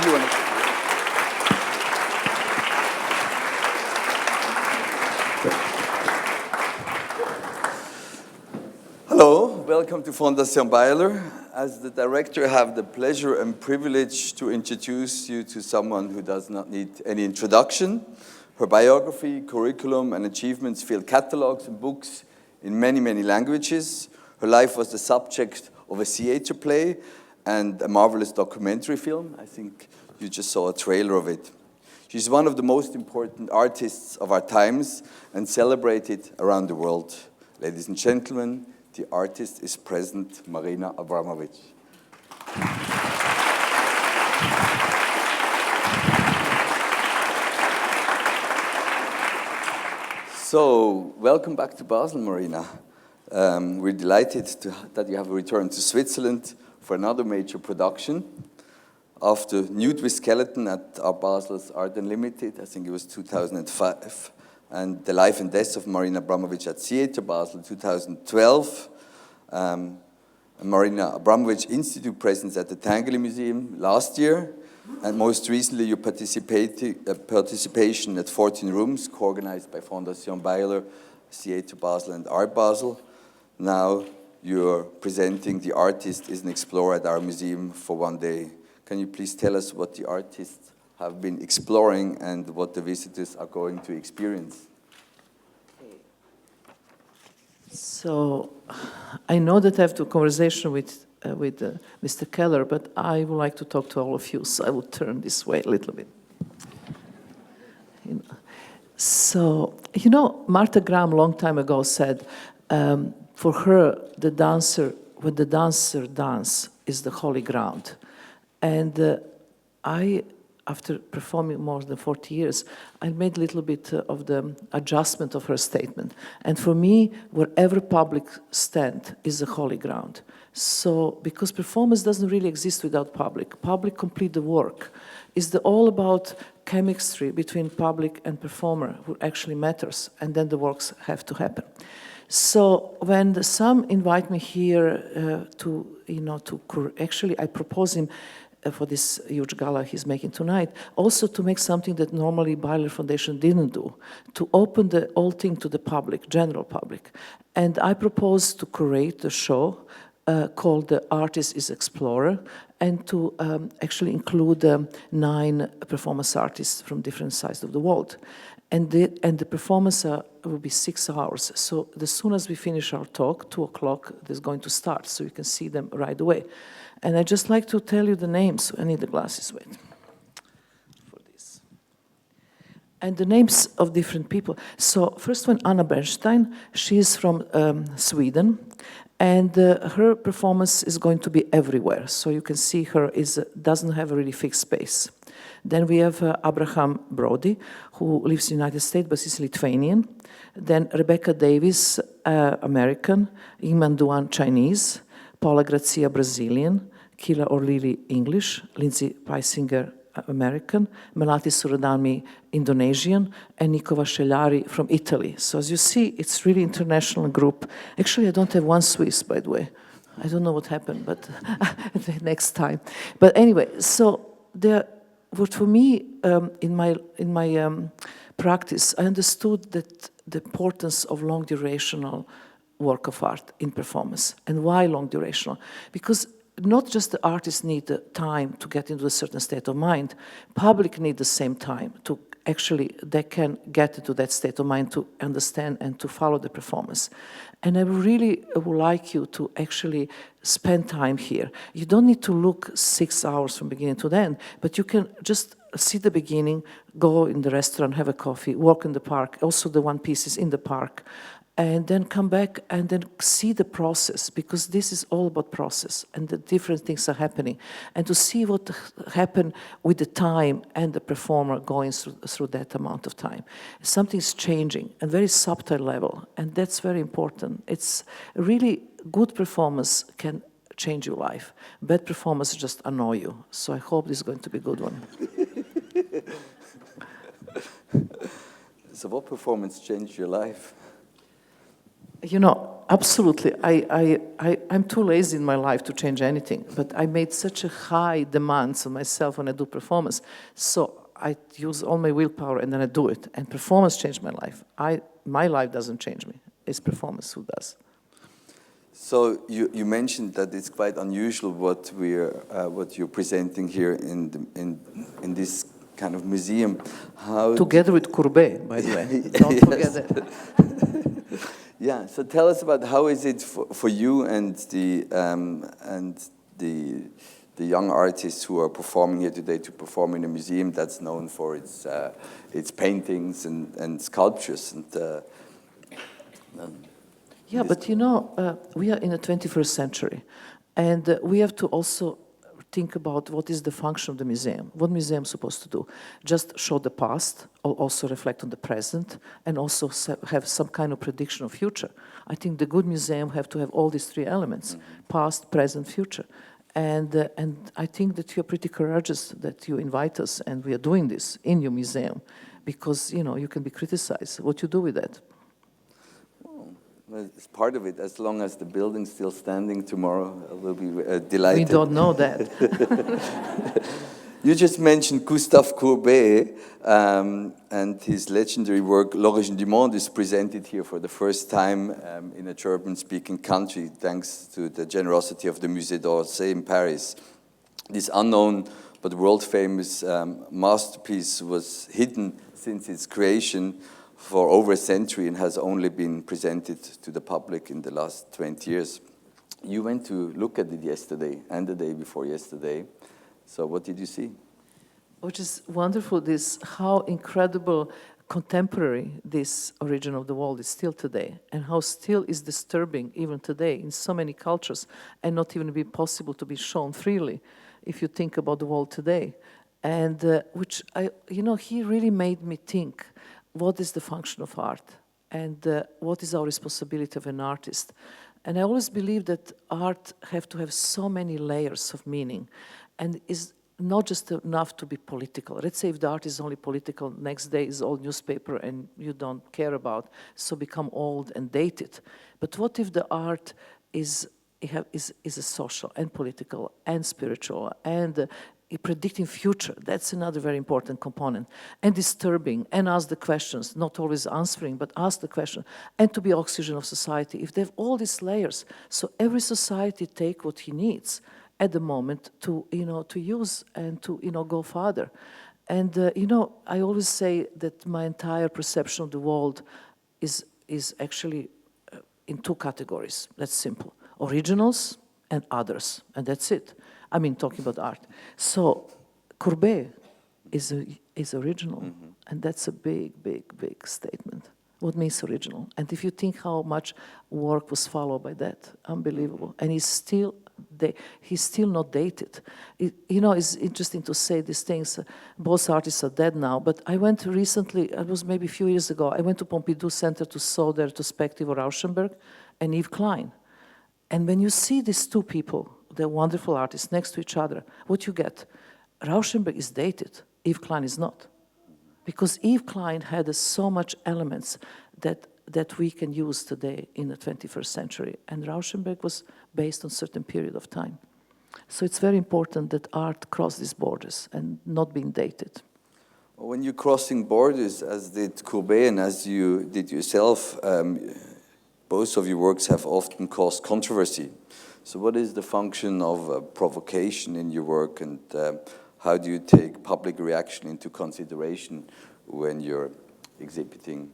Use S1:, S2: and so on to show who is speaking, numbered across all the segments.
S1: Everyone. Hello, welcome to Fondation Beyeler. As the director, I have the pleasure and privilege to introduce you to someone who does not need any introduction. Her biography, curriculum, and achievements fill catalogs and books in many, many languages. Her life was the subject of a theater play and a marvelous documentary film. I think you just saw a trailer of it. She's one of the most important artists of our times and celebrated around the world. Ladies and gentlemen, the artist is present, Marina Abramovic. So, welcome back to Basel, Marina. We're delighted that you have returned to Switzerland for another major production. After Nude with Skeleton at our Basel's Art Unlimited, I think it was 2005, and The Life and Death of Marina Abramovic at Theater Basel 2012, Marina Abramovic Institute presence at the Tangeli Museum last year, and most recently your participation at 14 Rooms, co-organized by Fondation Beyeler, Theater Basel and Art Basel. Now you're presenting The Artist is an Explorer at our museum for one day. Can you please tell us what the artists have been exploring and what the visitors are going to experience?
S2: So I know that I have to conversation with Mr. Keller, but I would like to talk to all of you, so I will turn this way a little bit. So, Martha Graham a long time ago said, for her, when the dancer dance is the holy ground. And I, after performing more than 40 years, I made a little bit of the adjustment of her statement. And for me, wherever public stand is a holy ground. So, because performance doesn't really exist without public. Public complete the work. It's all about chemistry between public and performer, who actually matters, and then the works have to happen. So when some invite me here actually I propose him for this huge gala he's making tonight, also to make something that normally Beyeler Foundation didn't do, to open the whole thing to the public, general public. And I propose to create a show called The Artist is Explorer, and to actually include 9 performance artists from different sides of the world. And the performance will be 6 hours. So as soon as we finish our talk, 2 o'clock, it's going to start, so you can see them right away. And I'd just like to tell you the names. I need the glasses, wait, for this. And the names of different people. So first one, Anna Bernstein. She is from Sweden. And her performance is going to be everywhere. So you can see her doesn't have a really fixed space. Then we have Abraham Brody, who lives in the United States, but is Lithuanian. Then Rebecca Davis, American. Iman Duan, Chinese. Paula Grazia, Brazilian. Kila Orlili, English. Lindsay Peisinger, American. Melati Suradami, Indonesian. And Nikova Šeljari from Italy. So as you see, it's really international group. Actually, I don't have one Swiss, by the way. I don't know what happened, but next time. But anyway, so what for me, in my practice, I understood that the importance of long durational work of art in performance. And why long durational? Because not just the artists need the time to get into a certain state of mind, public need the same time to actually, they can get into that state of mind to understand and to follow the performance. And I really would like you to actually spend time here. You don't need to look 6 hours from beginning to the end, but you can just see the beginning, go in the restaurant, have a coffee, walk in the park, also the one piece is in the park, and then come back and then see the process, because this is all about process and the different things are happening. And to see what happened with the time and the performer going through that amount of time. Something's changing at a very subtle level, and that's very important. It's really good performance can change your life. Bad performance just annoy you. So I hope this is going to be a good one.
S1: So what performance changed your life?
S2: You know, Absolutely. I'm too lazy in my life to change anything, but I made such a high demands on myself when I do performance. So I use all my willpower and then I do it. And performance changed my life. My life doesn't change me. It's performance who does.
S1: So you mentioned that it's quite unusual what you're presenting here in this kind of museum.
S2: Together with Courbet, by the way. Don't forget that.
S1: Yeah. So tell us about how is it for you and the young artists who are performing here today to perform in a museum that's known for its paintings and sculptures
S2: Yeah, but you know, we are in the 21st century, and we have to also think about what is the function of the museum. What museum is supposed to do? Just show the past, or also reflect on the present, and also have some kind of prediction of future. I think the good museum have to have all these three elements: past, present, future. And I think that you're pretty courageous that you invite us, and we are doing this in your museum, because you know you can be criticized. What you do with that?
S1: Well, it's part of it. As long as the building's still standing tomorrow, I will be delighted.
S2: We don't know that.
S1: You just mentioned Gustave Courbet, and his legendary work L'Origine du Monde is presented here for the first time in a German-speaking country, thanks to the generosity of the Musée d'Orsay in Paris. This unknown but world-famous masterpiece was hidden since its creation for over a century and has only been presented to the public in the last 20 years. You went to look at it yesterday and the day before yesterday. So what did you see?
S2: Which is wonderful, this how incredible contemporary this origin of the world is still today, and how still is disturbing even today in so many cultures, and not even be possible to be shown freely if you think about the world today. And which he really made me think, what is the function of art, and what is our responsibility of an artist? And I always believe that art have to have so many layers of meaning, and is not just enough to be political. Let's say if the art is only political, next day is old newspaper and you don't care about, so become old and dated. But what if the art is a social and political and spiritual and predicting future? That's another very important component. And disturbing, and ask the questions, not always answering, but ask the question, and to be oxygen of society. If they have all these layers, so every society take what he needs at the moment to use and to go further. And I always say that my entire perception of the world is actually in two categories. That's simple: originals and others, and that's it. I mean, talking about art. So Courbet is original, and that's a big, big, big statement. What means original? And if you think how much work was followed by that, unbelievable. And he's still not dated. It's interesting to say these things. Both artists are dead now, but I went recently, it was maybe a few years ago, I went to Pompidou Center to saw the retrospective of Rauschenberg and Yves Klein. And when you see these two people, they're wonderful artists, next to each other, what you get? Rauschenberg is dated, Yves Klein is not. Because Yves Klein had so much elements that we can use today in the 21st century. And Rauschenberg was based on a certain period of time. So it's very important that art cross these borders and not being dated.
S1: When you're crossing borders, as did Courbet and as you did yourself, both of your works have often caused controversy. So what is the function of provocation in your work, and how do you take public reaction into consideration when you're exhibiting?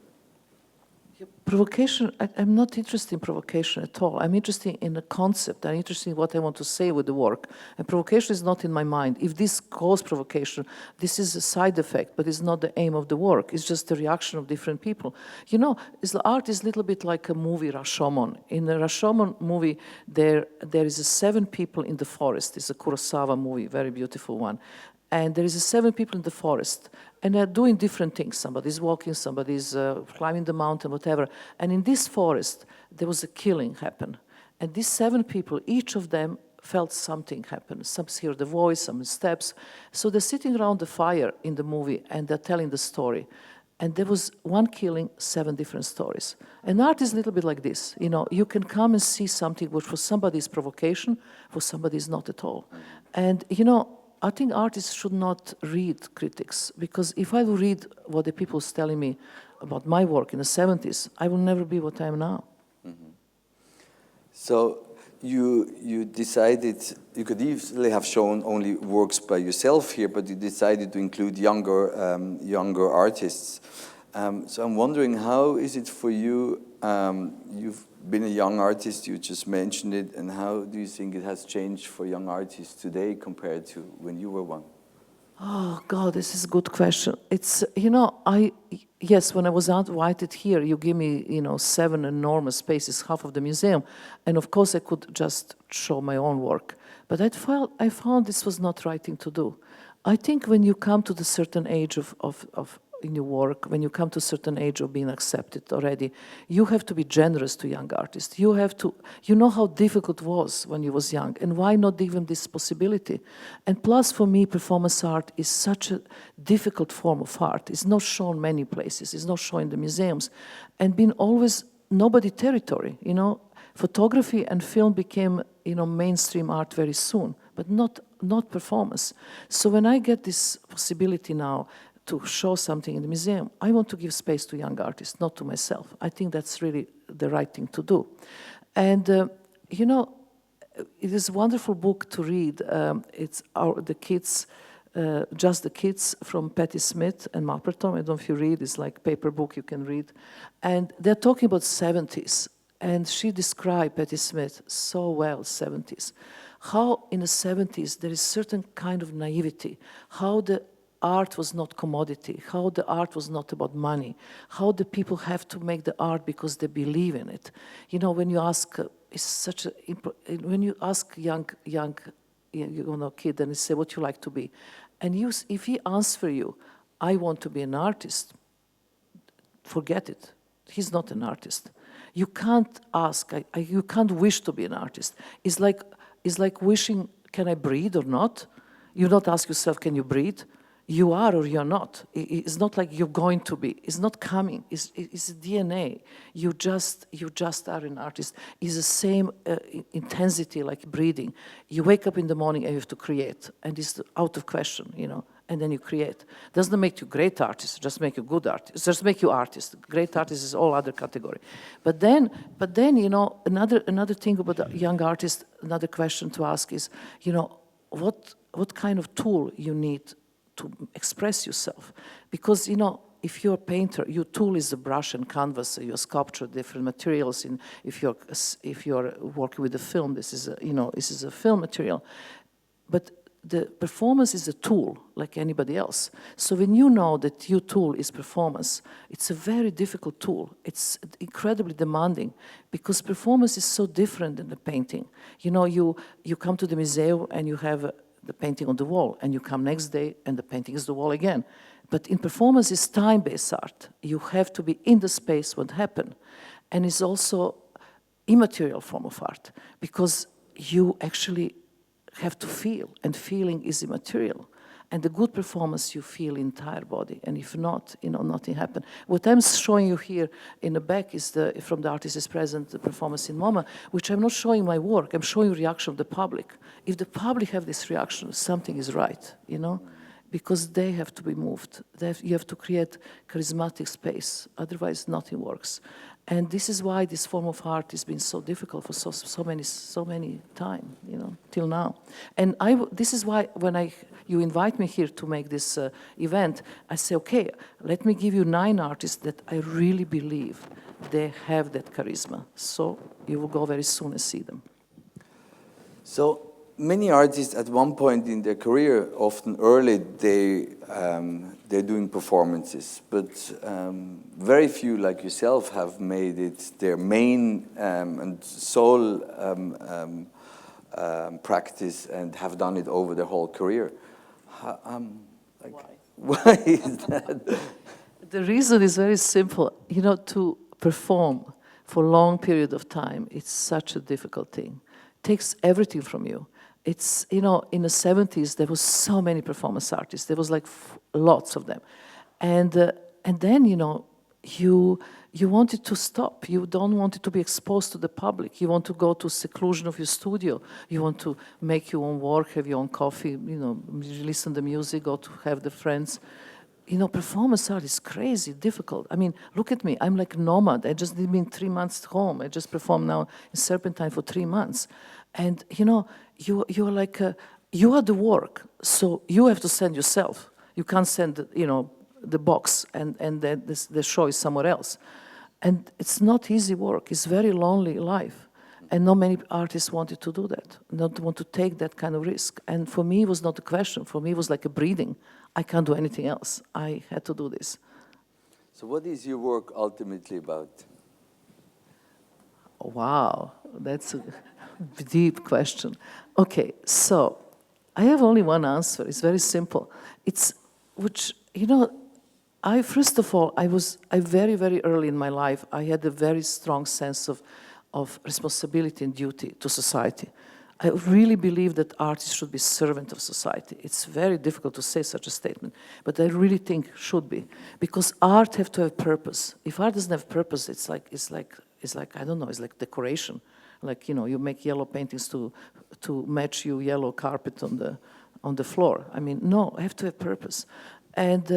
S2: Provocation, I'm not interested in provocation at all. I'm interested in the concept. I'm interested in what I want to say with the work. And provocation is not in my mind. If this causes provocation, this is a side effect, but it's not the aim of the work. It's just the reaction of different people. Art is a little bit like a movie, Rashomon. In the Rashomon movie, there is 7 people in the forest. It's a Kurosawa movie, very beautiful one. And there is 7 people in the forest, and they're doing different things. Somebody's walking, somebody's climbing the mountain, whatever. And in this forest, there was a killing happen. And these 7 people, each of them felt something happen. Some hear the voice, some steps. So they're sitting around the fire in the movie, and they're telling the story. And there was one killing, 7 different stories. And art is a little bit like this. You know, you can come and see something which for somebody is provocation, for somebody is not at all. And, you know, I think artists should not read critics, because if I would read what the people is telling me about my work in the 70s, I will never be what I am now.
S1: So you decided, you could easily have shown only works by yourself here, but you decided to include younger artists. So I'm wondering, how is it for you? You've been a young artist, you just mentioned it, and how do you think it has changed for young artists today compared to when you were one?
S2: Oh, God, this is a good question. It's, you know, yes, when I was invited here, you give me, you know, 7 enormous spaces, half of the museum, and of course I could just show my own work. But I found this was not the right thing to do. I think when you come to the certain age of in your work, when you come to a certain age of being accepted already, you have to be generous to young artists. You have to, you know how difficult it was when you was young, and why not give them this possibility? And plus, for me, performance art is such a difficult form of art. It's not shown many places. It's not shown in the museums, and been always nobody territory. You know, photography and film became, you know, mainstream art very soon, but not performance. So when I get this possibility now to show something in the museum, I want to give space to young artists, not to myself. I think that's really the right thing to do. And, you know, it is a wonderful book to read. It's the kids, Just the Kids from Patti Smith and Mapperton. I don't know if you read, it's like paper book you can read. And they're talking about 70s. And she described, Patti Smith, so well, 70s. How in the 70s there is certain kind of naivety, how the art was not commodity, how the art was not about money, how the people have to make the art because they believe in it. You know, when you ask, when you ask young kid and you say, what you like to be? And if he answers you, I want to be an artist, forget it. He's not an artist. You can't ask, you can't wish to be an artist. It's like wishing, can I breathe or not? You don't ask yourself, can you breathe? You are or you're not. It's not like you're going to be. It's not coming. It's DNA. You just are an artist. It's the same intensity like breathing. You wake up in the morning and you have to create, and it's out of question, you know. And then you create. Doesn't make you great artist. Just make you good artist. Just make you artist. Great artist is all other category. But then you know, another thing about young artists. Another question to ask is, you know, what kind of tool you need to express yourself, because you know, if you're a painter, your tool is a brush and canvas. Your sculpture, different materials. If you're working with a film, this is a film material. But the performance is a tool like anybody else. So when you know that your tool is performance, it's a very difficult tool. It's incredibly demanding because performance is so different than the painting. You know, you come to the museum and you have the painting on the wall, and you come next day and the painting is the wall again. But in performance, it's time-based art. You have to be in the space what happened. And it's also immaterial form of art because you actually have to feel, and feeling is immaterial. And the good performance, you feel entire body, and if not, you know, nothing happened. What I'm showing you here in the back is from the Artist is Present, the performance in MoMA, which I'm not showing my work, I'm showing reaction of the public. If the public have this reaction, something is right, you know, because they have to be moved. You have to create charismatic space, otherwise nothing works. And this is why this form of art has been so difficult for so many time, you know, till now. And this is why when you invite me here to make this event, I say, okay, let me give you 9 artists that I really believe they have that charisma. So you will go very soon and see them.
S1: So many artists at one point in their career, often early, they're doing performances, but very few like yourself have made it their main and sole practice and have done it over their whole career. Why is that?
S2: The reason is very simple. You know, to perform for a long period of time, it's such a difficult thing. It takes everything from you. It's, you know, in the 70s, there was so many performance artists. There was like lots of them. And and then, you want it to stop. You don't want it to be exposed to the public. You want to go to seclusion of your studio. You want to make your own work, have your own coffee, listen to music, go to have the friends. Performance art is crazy, difficult. I mean, look at me. I'm like nomad. I just been 3 months home. I just performed now in Serpentine for 3 months. And, you're like, you are the work. So you have to send yourself. You can't send, the box and then the show is somewhere else. And it's not easy work. It's very lonely life. And not many artists wanted to do that, not want to take that kind of risk. And for me, it was not a question. For me, it was like a breathing. I can't do anything else. I had to do this.
S1: So what is your work ultimately about?
S2: Wow, that's a deep question. Okay, so I have only one answer. It's very simple. First of all, I very, very early in my life, I had a very strong sense of responsibility and duty to society. I really believe that artists should be servant of society. It's very difficult to say such a statement, but I really think should be, because art have to have purpose. If art doesn't have purpose, it's like I don't know, it's like decoration. Like, you make yellow paintings to match your yellow carpet on the floor. I mean, no, I have to have purpose. And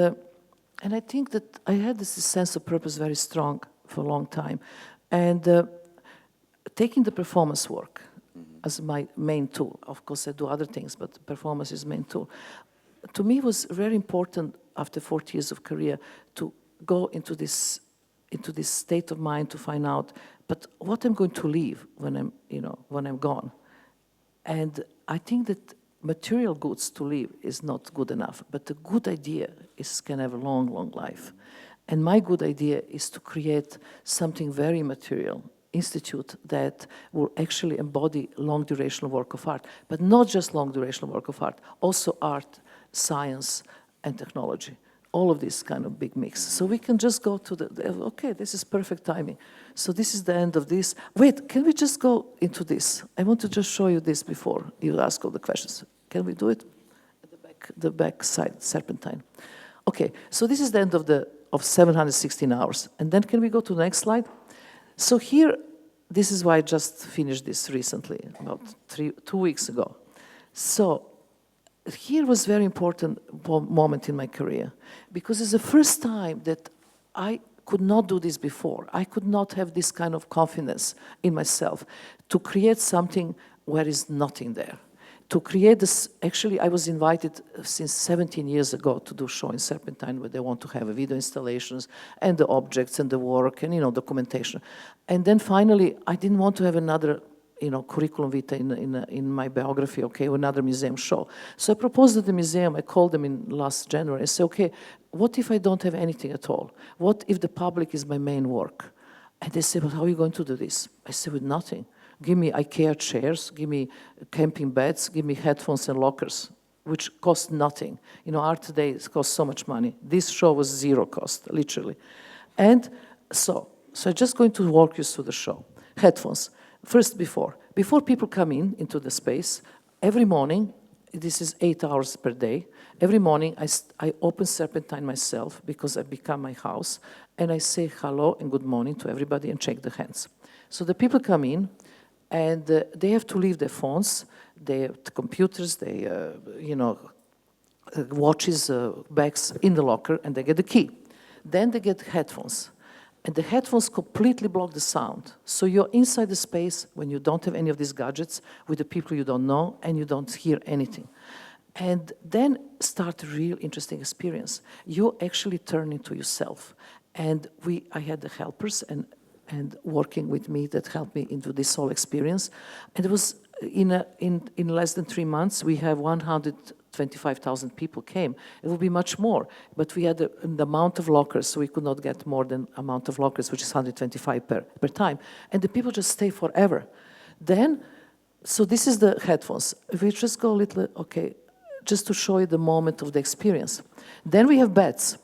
S2: I think that I had this sense of purpose very strong for a long time. And taking the performance work as my main tool. Of course, I do other things, but performance is main tool. To me, it was very important after 40 years of career to go into this state of mind to find out, but what I'm going to leave when I'm gone. And I think that material goods to leave is not good enough, but the good idea can have a long, long life. And my good idea is to create something very material, institute that will actually embody long durational work of art, but not just long durational work of art, also art, science, and technology. All of this kind of big mix. So we can just go to okay, this is perfect timing. So this is the end of this. Wait, can we just go into this? I want to just show you this before you ask all the questions. Can we do it? At the back side, Serpentine. Okay, so this is the end of 716 hours. And then can we go to the next slide? So here, this is why I just finished this recently, about 2 weeks ago. So here was a very important moment in my career, because it's the first time that I could not do this before. I could not have this kind of confidence in myself to create something where is nothing there. To create this, actually, I was invited since 17 years ago to do a show in Serpentine where they want to have a video installations and the objects and the work and, documentation. And then finally, I didn't want to have another, curriculum vitae in my biography, okay, or another museum show. So I proposed to the museum, I called them in last January, I said, okay, what if I don't have anything at all? What if the public is my main work? And they said, well, how are you going to do this? I said, with nothing. Give me IKEA chairs, give me camping beds, give me headphones and lockers, which cost nothing. Art today costs so much money. This show was zero cost, literally. And so I'm just going to walk you through the show. Headphones. First, before people come into the space, every morning, this is 8 hours per day, every morning I open Serpentine myself because I become my house, and I say hello and good morning to everybody and shake the hands. So the people come in, and they have to leave their phones, their computers, their watches, bags in the locker, and they get the key. Then they get headphones. And the headphones completely block the sound. So you're inside the space when you don't have any of these gadgets with the people you don't know, and you don't hear anything. And then start a real interesting experience. You actually turn into yourself. And I had the helpers and working with me that helped me into this whole experience. And it was in less than 3 months, we have 125,000 people came. It will be much more, but we had the amount of lockers, so we could not get more than amount of lockers, which is 125 per time. And the people just stay forever. Then, so this is the headphones. If we just go a little, okay, just to show you the moment of the experience. Then we have beds.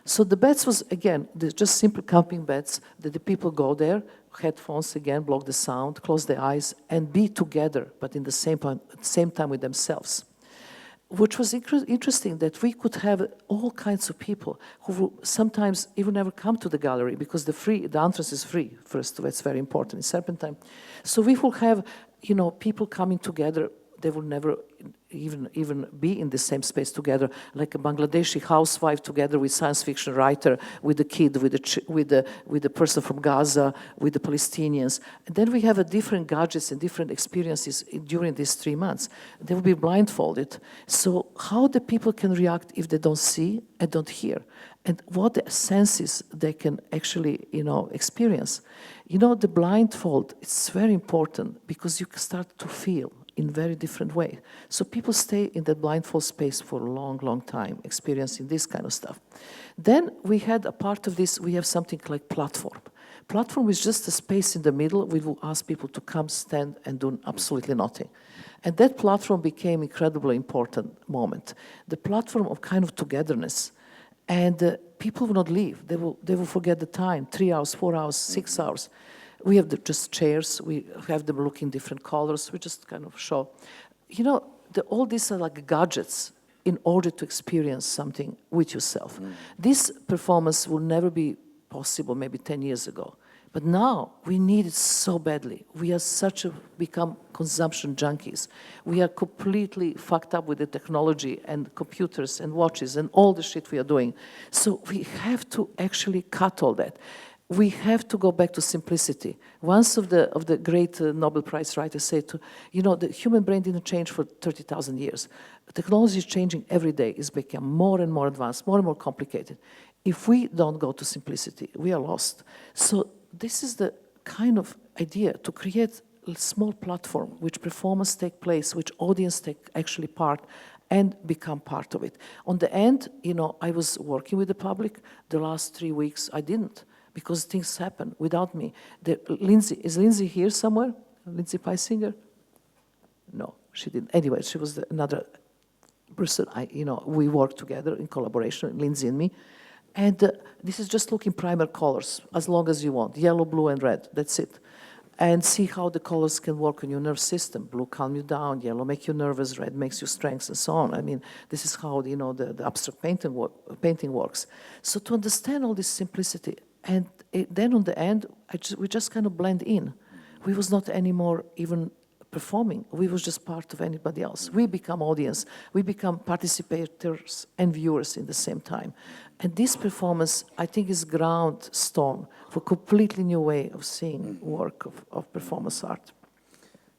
S2: So the beds was, again, just simple camping beds that the people go there, headphones again, block the sound, close their eyes, and be together, but in the same time with themselves. which was interesting that we could have all kinds of people who will sometimes even never come to the gallery because the entrance is free. First, that's very important in Serpentine. So we will have, people coming together. They will never even be in the same space together, like a Bangladeshi housewife together with science fiction writer, with the kid, with the person from Gaza, with the Palestinians. And then we have a different gadgets and different experiences during these 3 months. They will be blindfolded. So how the people can react if they don't see and don't hear, and what the senses they can actually, experience. The blindfold, it's very important because you can start to feel in very different way. So people stay in that blindfold space for a long, long time, experiencing this kind of stuff. Then we had a part of this, we have something like platform. Platform is just a space in the middle. We will ask people to come, stand, and do absolutely nothing. And that platform became incredibly important moment. The platform of kind of togetherness. And people will not leave. They will forget the time, 3 hours, 4 hours, 6 hours. We have just chairs. We have them look in different colors. We just kind of show. All these are like gadgets in order to experience something with yourself. This performance will never be possible maybe 10 years ago. But now we need it so badly. We are become consumption junkies. We are completely fucked up with the technology and computers and watches and all the shit we are doing. So we have to actually cut all that. We have to go back to simplicity. Once of the great Nobel Prize writers said, the human brain didn't change for 30,000 years. Technology is changing every day. It's becoming more and more advanced, more and more complicated. If we don't go to simplicity, we are lost. So this is the kind of idea to create a small platform which performance take place, which audience take actually part and become part of it. On the end, I was working with the public. The last 3 weeks, I didn't. Because things happen without me. Is Lindsay here somewhere? Lindsay Peisinger? No, she didn't. Anyway, she was another person. We worked together in collaboration, Lindsay and me. And this is just looking primer colors, as long as you want. Yellow, blue, and red. That's it. And see how the colors can work on your nerve system. Blue calm you down, yellow make you nervous, red makes you strength, and so on. I mean, this is how the abstract painting works. So to understand all this simplicity, and then on the end, we just kind of blend in. We was not anymore even performing. We was just part of anybody else. We become audience. We become participators and viewers in the same time. And this performance, I think, is ground stone for a completely new way of seeing work of performance art.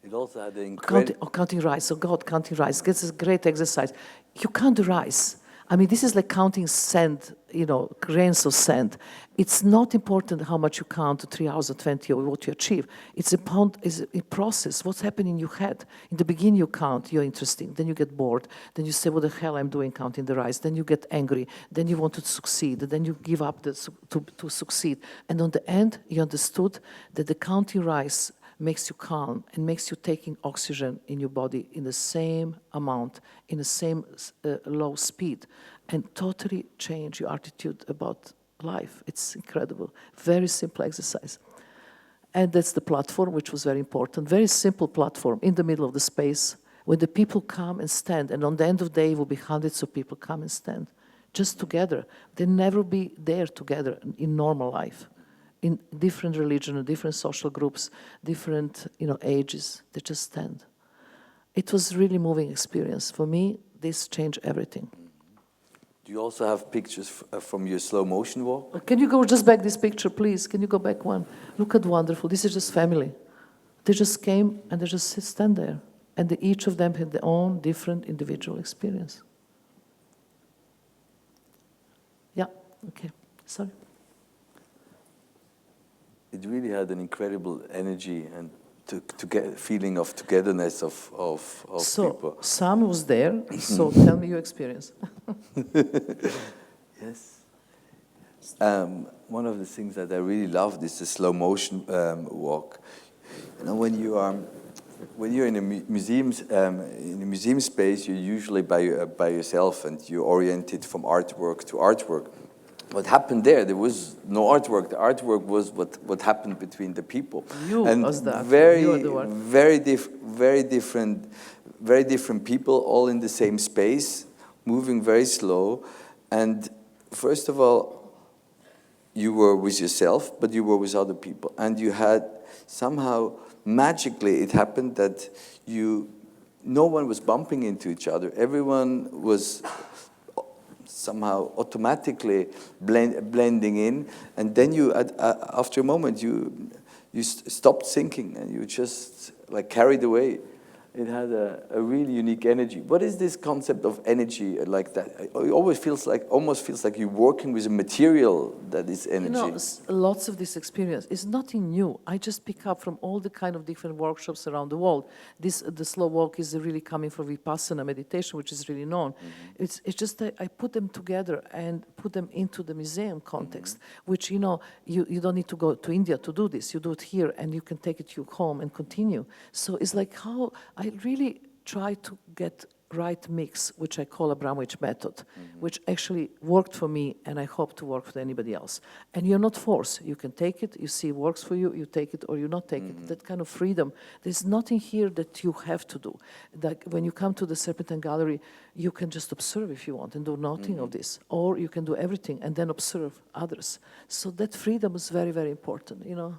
S1: It also had the incredible...
S2: Counting rice. Oh God, counting rice. This is a great exercise. You count the rice. I mean, this is like counting sand, grains of sand. It's not important how much you count, 3 hours or 20, or what you achieve. It's a process, what's happening in your head. In the beginning, you count, you're interesting. Then you get bored. Then you say, what the hell I'm doing counting the rice. Then you get angry. Then you want to succeed. Then you give up to succeed. And on the end, you understood that the counting rice makes you calm and makes you taking oxygen in your body in the same amount, in the same low speed, and totally change your attitude about life. It's incredible. Very simple exercise. And that's the platform, which was very important. Very simple platform in the middle of the space where the people come and stand. And on the end of the day, will be hundreds of people come and stand just together. They'll never be there together in normal life. In different religions, different social groups, different ages, they just stand. It was really moving experience. For me, this changed everything.
S1: Do you also have pictures from your slow motion walk?
S2: Can you go just back this picture, please? Can you go back one? Look at wonderful. This is just family. They just came and they just stand there. And each of them had their own different individual experience. Yeah, okay, sorry.
S1: It really had an incredible energy and to get a feeling of togetherness of people.
S2: So Sam was there, so tell me your experience.
S1: Yes. One of the things that I really loved is the slow motion walk. When you're in a museum space, you're usually by yourself and you're oriented from artwork to artwork. What happened there was no artwork. The artwork was what happened between the people.
S2: You
S1: and
S2: was that.
S1: very different very different people, all in the same space, moving very slow. And first of all, you were with yourself, but you were with other people. And you had somehow, magically, it happened that no one was bumping into each other. Everyone was somehow automatically blending in. And then after a moment, you stopped thinking and you just like carried away. It had a really unique energy. What is this concept of energy like that? It almost feels like you're working with a material that is energy.
S2: You know, lots of this experience is nothing new. I just pick up from all the kind of different workshops around the world. The slow walk is really coming from Vipassana meditation, which is really known. Mm-hmm. It's just that I put them together and put them into the museum context, mm-hmm. which, you know, you don't need to go to India to do this. You do it here and you can take it to your home and continue. So it's like how I really try to get right mix, which I call Abramovic method, mm-hmm. which actually worked for me and I hope to work for anybody else. And you're not forced. You can take it, you see it works for you, you take it or you not take mm-hmm. it. That kind of freedom. There's nothing here that you have to do. Like when you come to the Serpentine Gallery, you can just observe if you want and do nothing mm-hmm. of this. Or you can do everything and then observe others. So that freedom is very, very important, you know.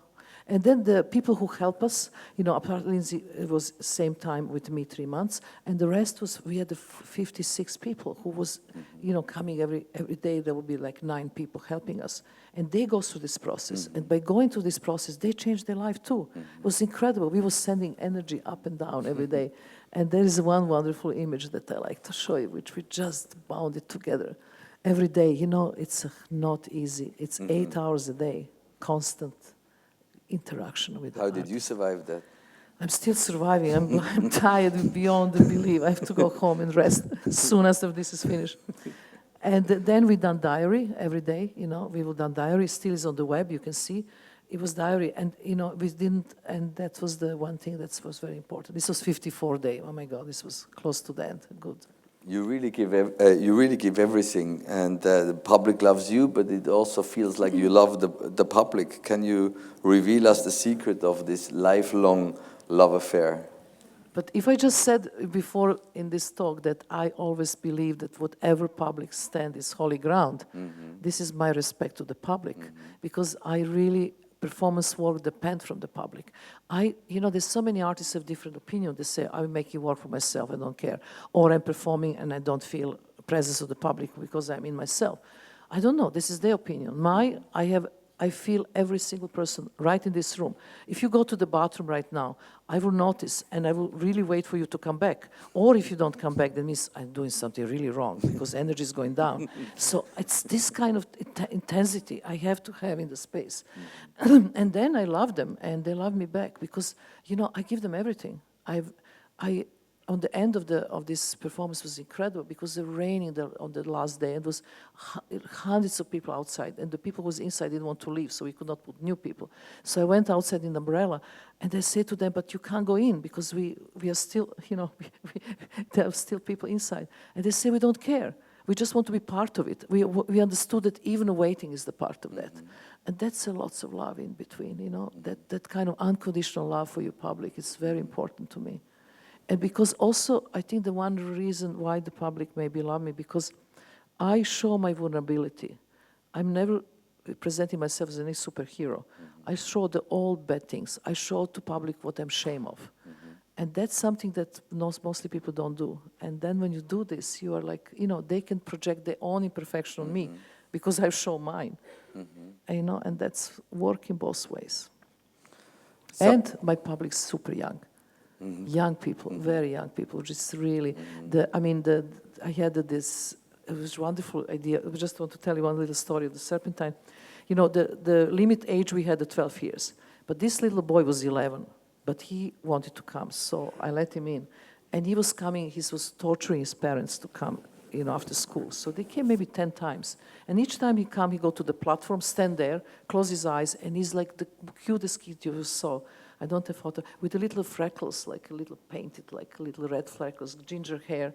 S2: And then the people who help us, you know, apart Lindsay, it was same time with me 3 months, and the rest was, we had 56 people who was, you know, coming every day. There would be like 9 people helping us. And they go through this process. And by going through this process, they changed their life too. It was incredible. We were sending energy up and down every day. And there is one wonderful image that I like to show you, which we just bound it together. Every day, you know, it's not easy. It's 8 hours a day, constant interaction with the
S1: How did you survive that?
S2: I'm still surviving. I'm tired beyond the belief. I have to go home and rest as soon as this is finished. And then we done diary every day. You know, we will done diary. Still is on the web. You can see it was diary, and you know we didn't. And that was the one thing that was very important. This was 54 day. Oh my God, this was close to the end. Good.
S1: You really give everything, and the public loves you, but it also feels like you love the public. Can you reveal us the secret of this lifelong love affair?
S2: But if I just said before in this talk that I always believe that whatever public stand is holy ground, mm-hmm. this is my respect to the public, mm-hmm. because I really performance work depend from the public. You know, there's so many artists have different opinion. They say, I will make you work for myself, I don't care. Or I'm performing and I don't feel presence of the public because I'm in myself. I don't know, this is their opinion. I feel every single person right in this room. If you go to the bathroom right now, I will notice and I will really wait for you to come back. Or if you don't come back, that means I'm doing something really wrong because energy is going down. So it's this kind of intensity I have to have in the space. And then I love them and they love me back because, you know, I give them everything. On the end of this performance was incredible because the rain on the last day, and was hundreds of people outside, and the people who was inside didn't want to leave, so we could not put new people. So I went outside in the umbrella, and I said to them, but you can't go in because we are still, you know, there are still people inside. And they say, we don't care. We just want to be part of it. We understood that even waiting is the part of that. Mm-hmm. And that's lots of love in between, you know, that kind of unconditional love for your public is very important to me. And because also, I think the one reason why the public maybe love me, because I show my vulnerability. I'm never presenting myself as any superhero. Mm-hmm. I show the old bad things. I show to public what I'm ashamed of. Mm-hmm. And that's something that mostly people don't do. And then when you do this, you are like, you know, they can project their own imperfection on me because I show mine. Mm-hmm. And, you know, and that's working both ways. So, and my public's super young. Mm-hmm. Young people, very young people, just really, I had this, it was a wonderful idea. I just want to tell you one little story of the Serpentine. You know, the limit age we had at 12 years, but this little boy was 11, but he wanted to come, so I let him in. And he was coming, he was torturing his parents to come, you know, after school. So they came maybe 10 times. And each time he come, he go to the platform, stand there, close his eyes, and he's like the cutest kid you saw. I don't have photo, with a little freckles, like a little painted, like little red freckles, ginger hair.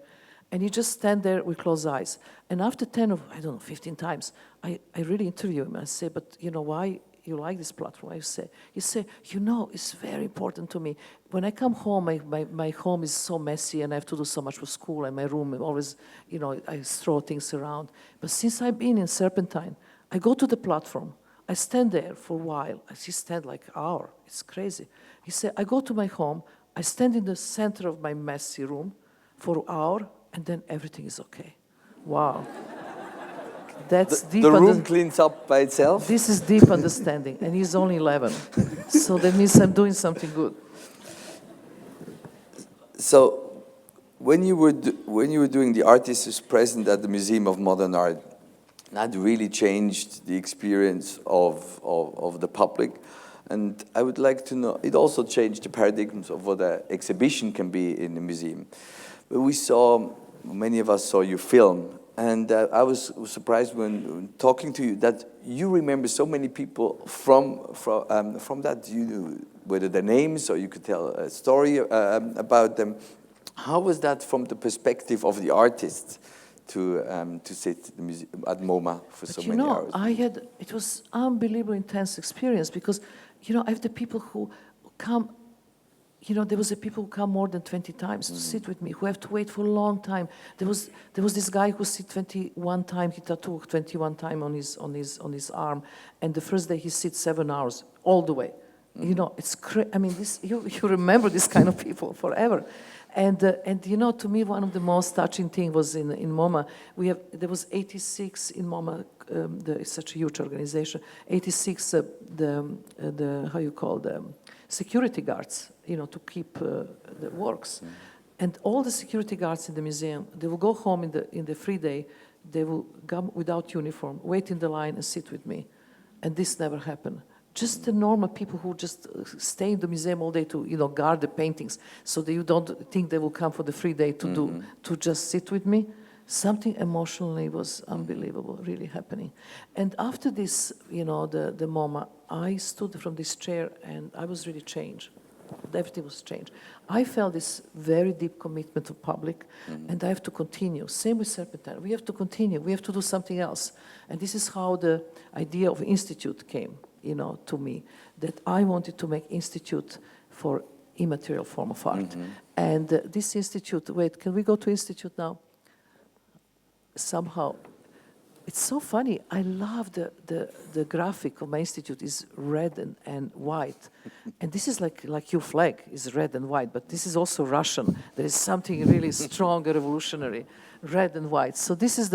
S2: And he just stand there with closed eyes. And after 10 or, 15 times, I really interview him. I say, but you know, why like this platform? He say, you know, it's very important to me. When I come home, my home is so messy and I have to do so much for school and my room, always, you know, I throw things around. But since I've been in Serpentine, I go to the platform. I stand there for a while. I stand like an hour. It's crazy. He said, I go to my home. I stand in the center of my messy room for an hour, and then everything is okay. Wow. That's deep.
S1: The room cleans up by itself?
S2: This is deep understanding, and he's only 11. So that means I'm doing something good.
S1: So when you were doing the Artist is Present at the Museum of Modern Art, that really changed the experience of the public. And I would like to know, it also changed the paradigms of what an exhibition can be in a museum. But many of us saw your film, and I was surprised when talking to you that you remember so many people from that. You knew whether their names or you could tell a story about them. How was that from the perspective of the artist to sit at MoMA for so many hours?
S2: It was unbelievably intense experience because, you know, I have the people who come. You know, there was a people who come more than 20 times to sit with me, who have to wait for a long time. There was this guy who sit 21 times, he tattooed 21 times on his arm, and the first day he sits 7 hours all the way. You know, it's I mean, you remember this kind of people forever. And you know, to me, one of the most touching things was in MoMA. There was 86 in MoMA. It's such a huge organization. 86 the how you call them, security guards, you know, to keep the works. And all the security guards in the museum, they will go home in the free day. They will come without uniform, wait in the line and sit with me. And this never happened. Just the normal people who just stay in the museum all day to, you know, guard the paintings, so that you don't think they will come for the free day to just sit with me. Something emotionally was unbelievable, really happening. And after this, you know, the MoMA, I stood from this chair and I was really changed. Everything was changed. I felt this very deep commitment to public, and I have to continue. Same with Serpentine. We have to continue. We have to do something else. And this is how the idea of institute came, you know, to me, that I wanted to make institute for immaterial form of art. And this institute, wait, can we go to institute now? Somehow, it's so funny. I love the graphic of my institute is red and white. And this is like your flag is red and white, but this is also Russian. There is something really strong, revolutionary, red and white. So this is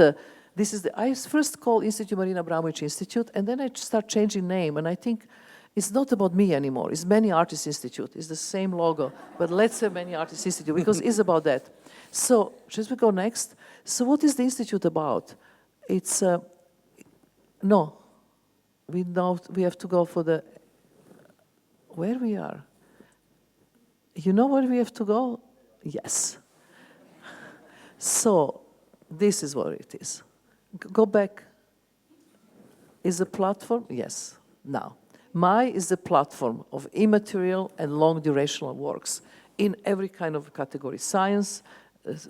S2: I first called Institute Marina Abramovic Institute, and then I start changing name, and I think it's not about me anymore. It's Many Artists Institute. It's the same logo, but let's say Many Artists Institute, because it's about that. So, should we go next? So what is the Institute about? It's, no, we have to go for where we are. You know where we have to go? Yes. So, this is what it is. Go back. Is a platform? Yes. Now, MAI is the platform of immaterial and long durational works in every kind of category: science,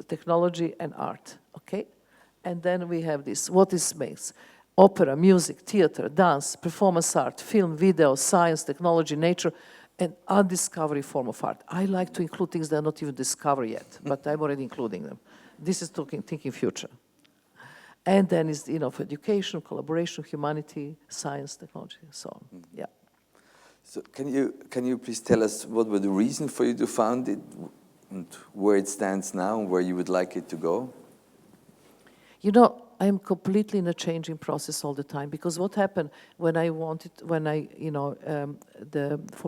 S2: technology, and art. Okay? And then we have this. What this makes? Opera, music, theater, dance, performance art, film, video, science, technology, nature, and undiscovered form of art. I like to include things that are not even discovered yet, but I'm already including them. This is thinking future. And then is, you know, for education, collaboration, humanity, science, technology, and so on. Yeah.
S1: So can you please tell us what were the reasons for you to found it, and where it stands now, and where you would like it to go?
S2: You know, I'm completely in a changing process all the time, because what happened when I 4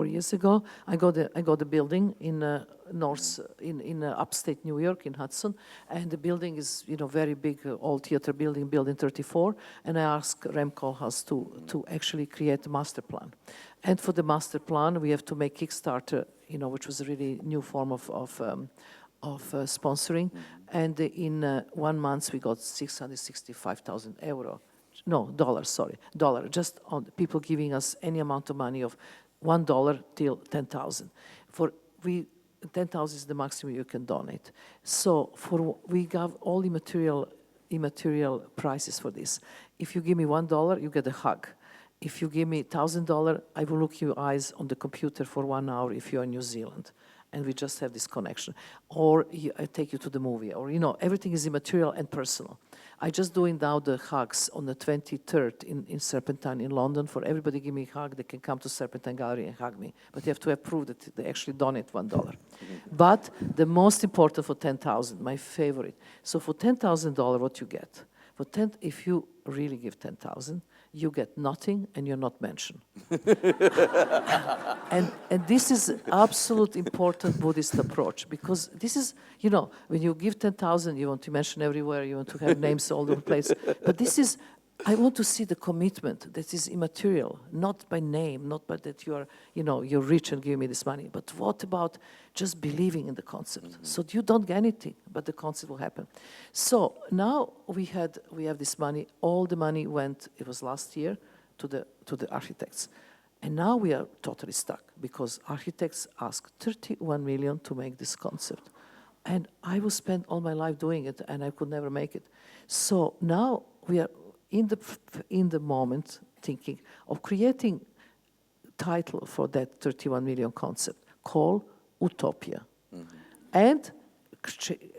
S2: years ago, I got the building in in upstate New York in Hudson, and the building is, you know, very big, old theater building built in 1934, and I asked Rem Koolhaas to actually create a master plan. And for the master plan, we have to make Kickstarter, you know, which was a really new form of sponsoring, and in 1 month we got 665,000 euro. No, dollars, sorry. Dollar, just on people giving us any amount of money of $1 till 10,000. 10,000 is the maximum you can donate. So we got all immaterial prices for this. If you give me $1, you get a hug. if you give me $1,000, I will look your eyes on the computer for 1 hour if you're in New Zealand. And we just have this connection. Or I take you to the movie. Or, everything is immaterial and personal. I just doing now the hugs on the 23rd in Serpentine in London. For everybody give me a hug, they can come to Serpentine Gallery and hug me. But you have to have proof that they actually donate $1. But the most important for 10,000, my favorite. So for $10,000, what you get? If you really give 10,000, you get nothing and you're not mentioned. and this is absolute important Buddhist approach, because this is, when you give 10,000, you want to mention everywhere, you want to have names all over the place. But this is, I want to see the commitment that is immaterial, not by name, not by that you are, you're rich and give me this money. But what about just believing in the concept? Mm-hmm. So you don't get anything, but the concept will happen. So now we have this money. All the money went, it was last year, to the architects. And now we are totally stuck because architects asked 31 million to make this concept. And I will spend all my life doing it and I could never make it. So now we are in the moment thinking of creating title for that 31 million concept called Utopia. Mm-hmm. And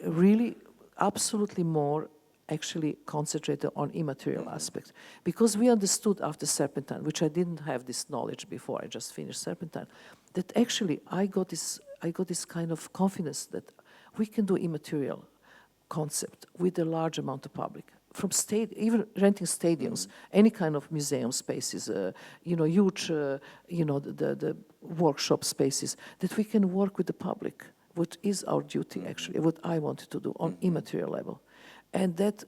S2: really absolutely more actually concentrated on immaterial aspects. Because we understood after Serpentine, which I didn't have this knowledge before I just finished Serpentine, that actually I got this kind of confidence that we can do immaterial concept with a large amount of public. From even renting stadiums, any kind of museum spaces, huge, the workshop spaces, that we can work with the public, which is our duty actually, what I wanted to do on immaterial level. And that,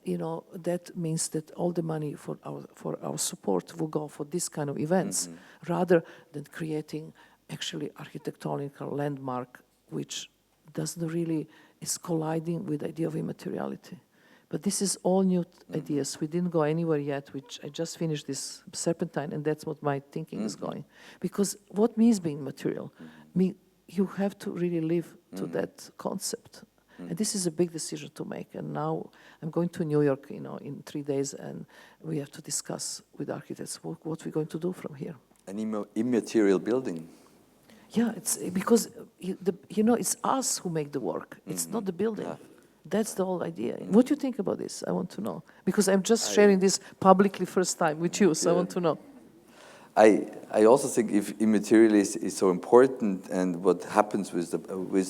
S2: that means that all the money for our support will go for this kind of events, rather than creating actually architectonical landmark, which doesn't really, is colliding with the idea of immateriality. But this is all new ideas. We didn't go anywhere yet, which I just finished this Serpentine, and that's what my thinking is going. Because what means being material? You have to really live to that concept. And this is a big decision to make. And now I'm going to New York, in 3 days, and we have to discuss with architects what we're going to do from here.
S1: An immaterial building.
S2: Yeah, it's because, it's us who make the work. It's not the building. Yeah. That's the whole idea. What do you think about this? I want to know. Because I'm just sharing this publicly first time with you, so I want to know.
S1: I also think if immaterial is so important, and what happens with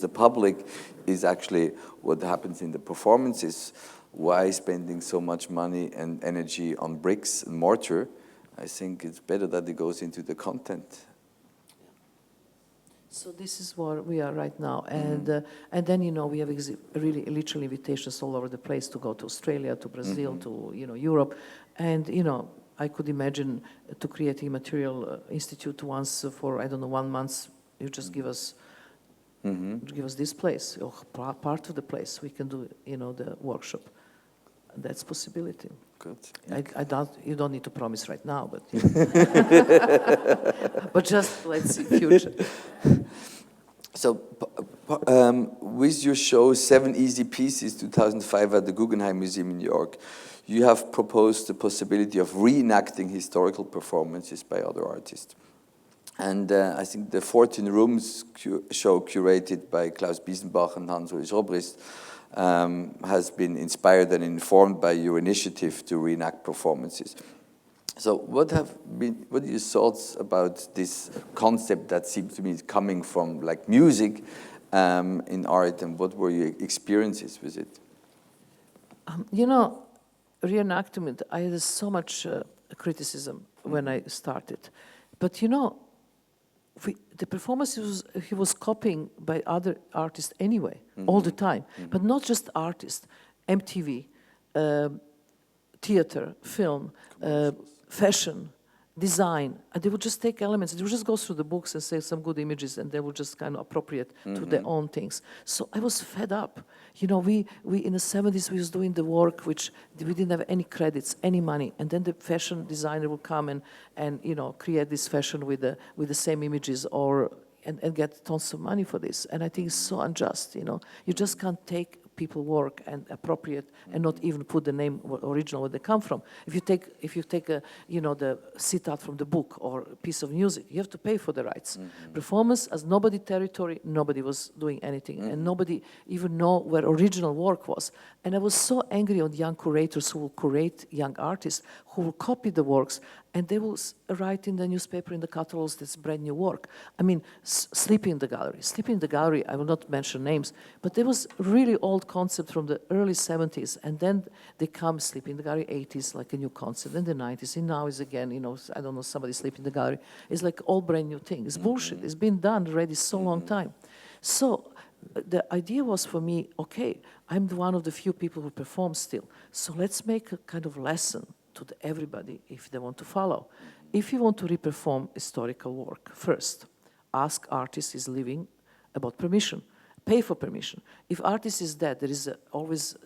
S1: the public is actually what happens in the performances. Why spending so much money and energy on bricks and mortar? I think it's better that it goes into the content.
S2: So this is where we are right now, and then we have really literal invitations all over the place to go to Australia, to Brazil, to Europe, and I could imagine to create a material institute once for 1 month. You just give us this place or part of the place. We can do the workshop. That's possibility. Good. You don't need to promise right now, but but just let's see future.
S1: So, with your show 7 Easy Pieces 2005 at the Guggenheim Museum in New York, you have proposed the possibility of reenacting historical performances by other artists. And I think the 14 Rooms show curated by Klaus Biesenbach and Hans-Ulrich Robrist has been inspired and informed by your initiative to reenact performances. So what are your thoughts about this concept that seems to me coming from like music in art, and what were your experiences with it?
S2: Reenactment, I had so much criticism when I started. But the performance he was copying by other artists anyway, all the time. But not just artists, MTV, theater, film, fashion, design. And they would just take elements. They would just go through the books and say some good images, and they would just kind of appropriate to their own things. So I was fed up. We in the 70s, we was doing the work which we didn't have any credits, any money. And then the fashion designer would come and create this fashion with the same images and get tons of money for this. And I think it's so unjust, You just can't take people work and appropriate, and not even put the name original where they come from. If you take a, the citat from the book or a piece of music, you have to pay for the rights. Performance as nobody territory, nobody was doing anything, and nobody even know where original work was. And I was so angry on young curators who will curate young artists, who will copy the works, and they will write in the newspaper, in the catalogs, this brand new work. I mean, sleeping in the gallery. Sleeping in the gallery, I will not mention names, but there was really old concept from the early 70s, and then they come sleeping in the gallery, 80s, like a new concept, in the 90s, and now is again, I don't know, somebody sleeping in the gallery. It's like all brand new thing. It's bullshit. It's been done already so long time. So the idea was for me, okay, I'm one of the few people who perform still, so let's make a kind of lesson to everybody if they want to follow. If you want to reperform historical work, first, ask artist is living about permission. Pay for permission. If artist is dead, there is always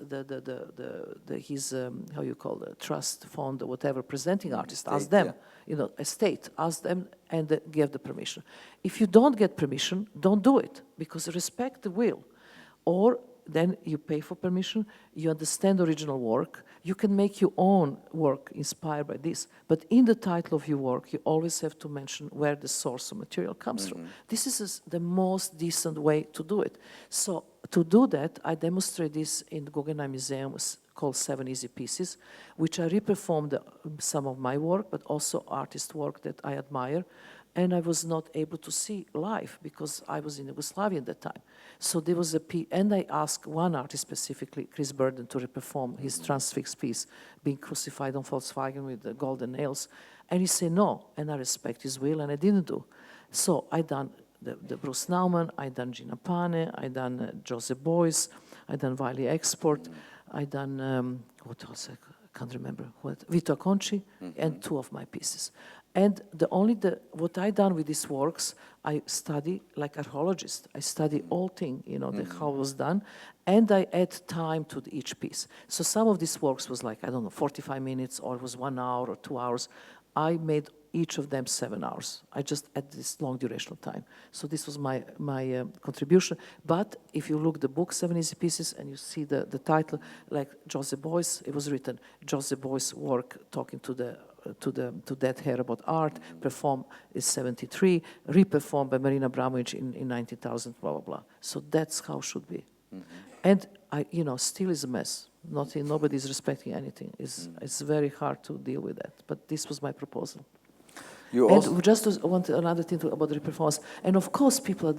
S2: his how you call the trust fund or whatever presenting artist. Ask them, estate. Ask them and give the permission. If you don't get permission, don't do it because respect the will, or then you pay for permission, you understand original work, you can make your own work inspired by this, but in the title of your work, you always have to mention where the source of material comes from. This is the most decent way to do it. So to do that, I demonstrate this in the Guggenheim Museum, called 7 Easy Pieces, which I reperformed some of my work, but also artist work that I admire, and I was not able to see live because I was in Yugoslavia at that time. So there was and I asked one artist specifically, Chris Burden, to reperform his transfixed piece, being crucified on Volkswagen with the golden nails. And he said no, and I respect his will, and I didn't do. So I done the Bruce Nauman, I done Gina Pane, I done Joseph Beuys, I done Wiley Export, I done, what else, I can't remember, Vito Acconci, and 2 of my pieces. And what I done with these works, I study like archaeologist. I study all thing, how it was done, and I add time to each piece. So some of these works was like, 45 minutes, or it was 1 hour or 2 hours. I made each of them 7 hours. I just add this long duration of time. So this was my contribution. But if you look the book, 7 Easy Pieces, and you see the title, like Joseph Beuys, it was written, Joseph Beuys' work talking to Dead Hair about art, performed is 73, reperformed by Marina Abramovic in 90,000, blah, blah, blah. So that's how it should be. And, still is a mess. Nobody is respecting anything. It's very hard to deal with that. But this was my proposal. And just want another thing about the reperformance. And of course, people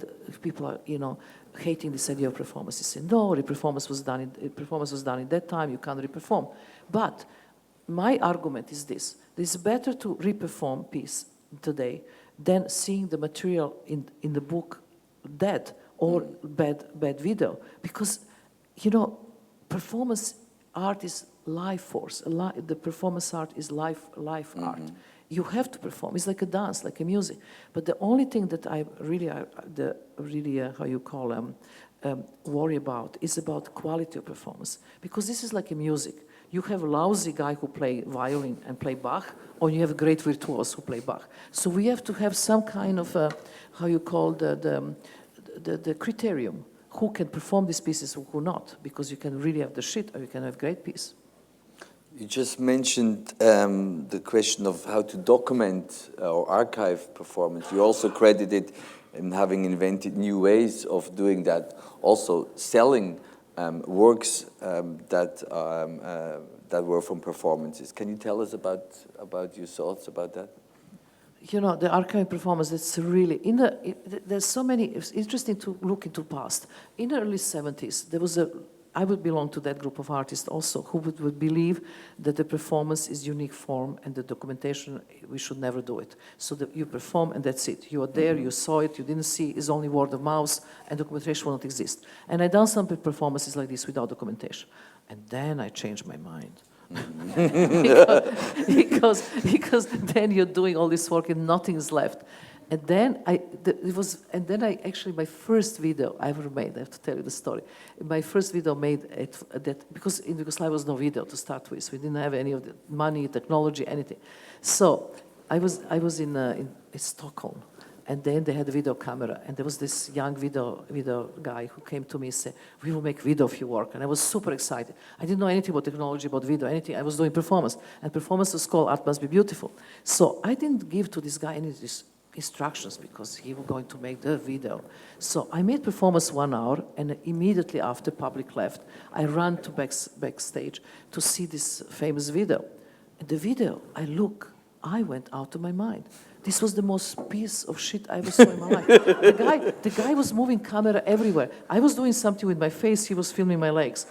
S2: are hating this idea of performance. They say, no, performance was done in that time, you can't reperform. But my argument is this. It's better to reperform piece today than seeing the material in the book dead or bad video. Because, performance art is life force. The performance art is life art. You have to perform. It's like a dance, like a music. But the only thing that I really worry about is about quality of performance. Because this is like a music. You have a lousy guy who play violin and play Bach, or you have a great virtuoso who play Bach. So we have to have some kind of the criterion. Who can perform these pieces, who not? Because you can really have the shit, or you can have great piece.
S1: You just mentioned the question of how to document or archive performance. You also credited in having invented new ways of doing that, also selling works that were from performances. Can you tell us about your thoughts about that?
S2: The archive performance, that's really, there's so many, it's interesting to look into past. In the early 70s, there was I would belong to that group of artists also who would believe that the performance is unique form and the documentation, we should never do it. So that you perform and that's it. You are there, you saw it, you didn't see, it's only word of mouth and documentation will not exist. And I done some performances like this without documentation. And then I changed my mind. because then you're doing all this work and nothing is left. And then actually my first video I ever made, I have to tell you the story. My first video made because in Yugoslavia was no video to start with. We didn't have any of the money, technology, anything. So I was in Stockholm, And then they had a video camera, and there was this young video guy who came to me and said, "We will make video of your work." And I was super excited. I didn't know anything about technology, about video, anything. I was doing performance, and performance was called Art Must Be Beautiful. So I didn't give to this guy any instructions because he was going to make the video. So I made performance 1 hour, and immediately after public left, I ran to backstage to see this famous video. And the video, I went out of my mind. This was the most piece of shit I ever saw in my life. The guy was moving camera everywhere. I was doing something with my face, he was filming my legs.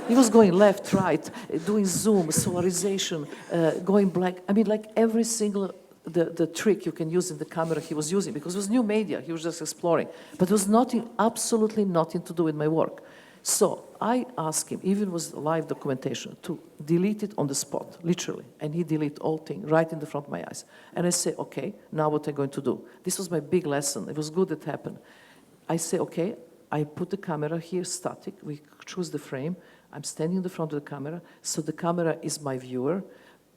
S2: He was going left, right, doing zoom, solarization, going black. I mean, like every single the trick you can use in the camera he was using, because it was new media, he was just exploring. But it was absolutely nothing to do with my work. So I asked him, even was live documentation, to delete it on the spot, literally. And he deleted all thing right in the front of my eyes. And I say, okay, now what am I going to do? This was my big lesson. It was good it happened. I say, okay, I put the camera here static. We choose the frame. I'm standing in the front of the camera. So the camera is my viewer.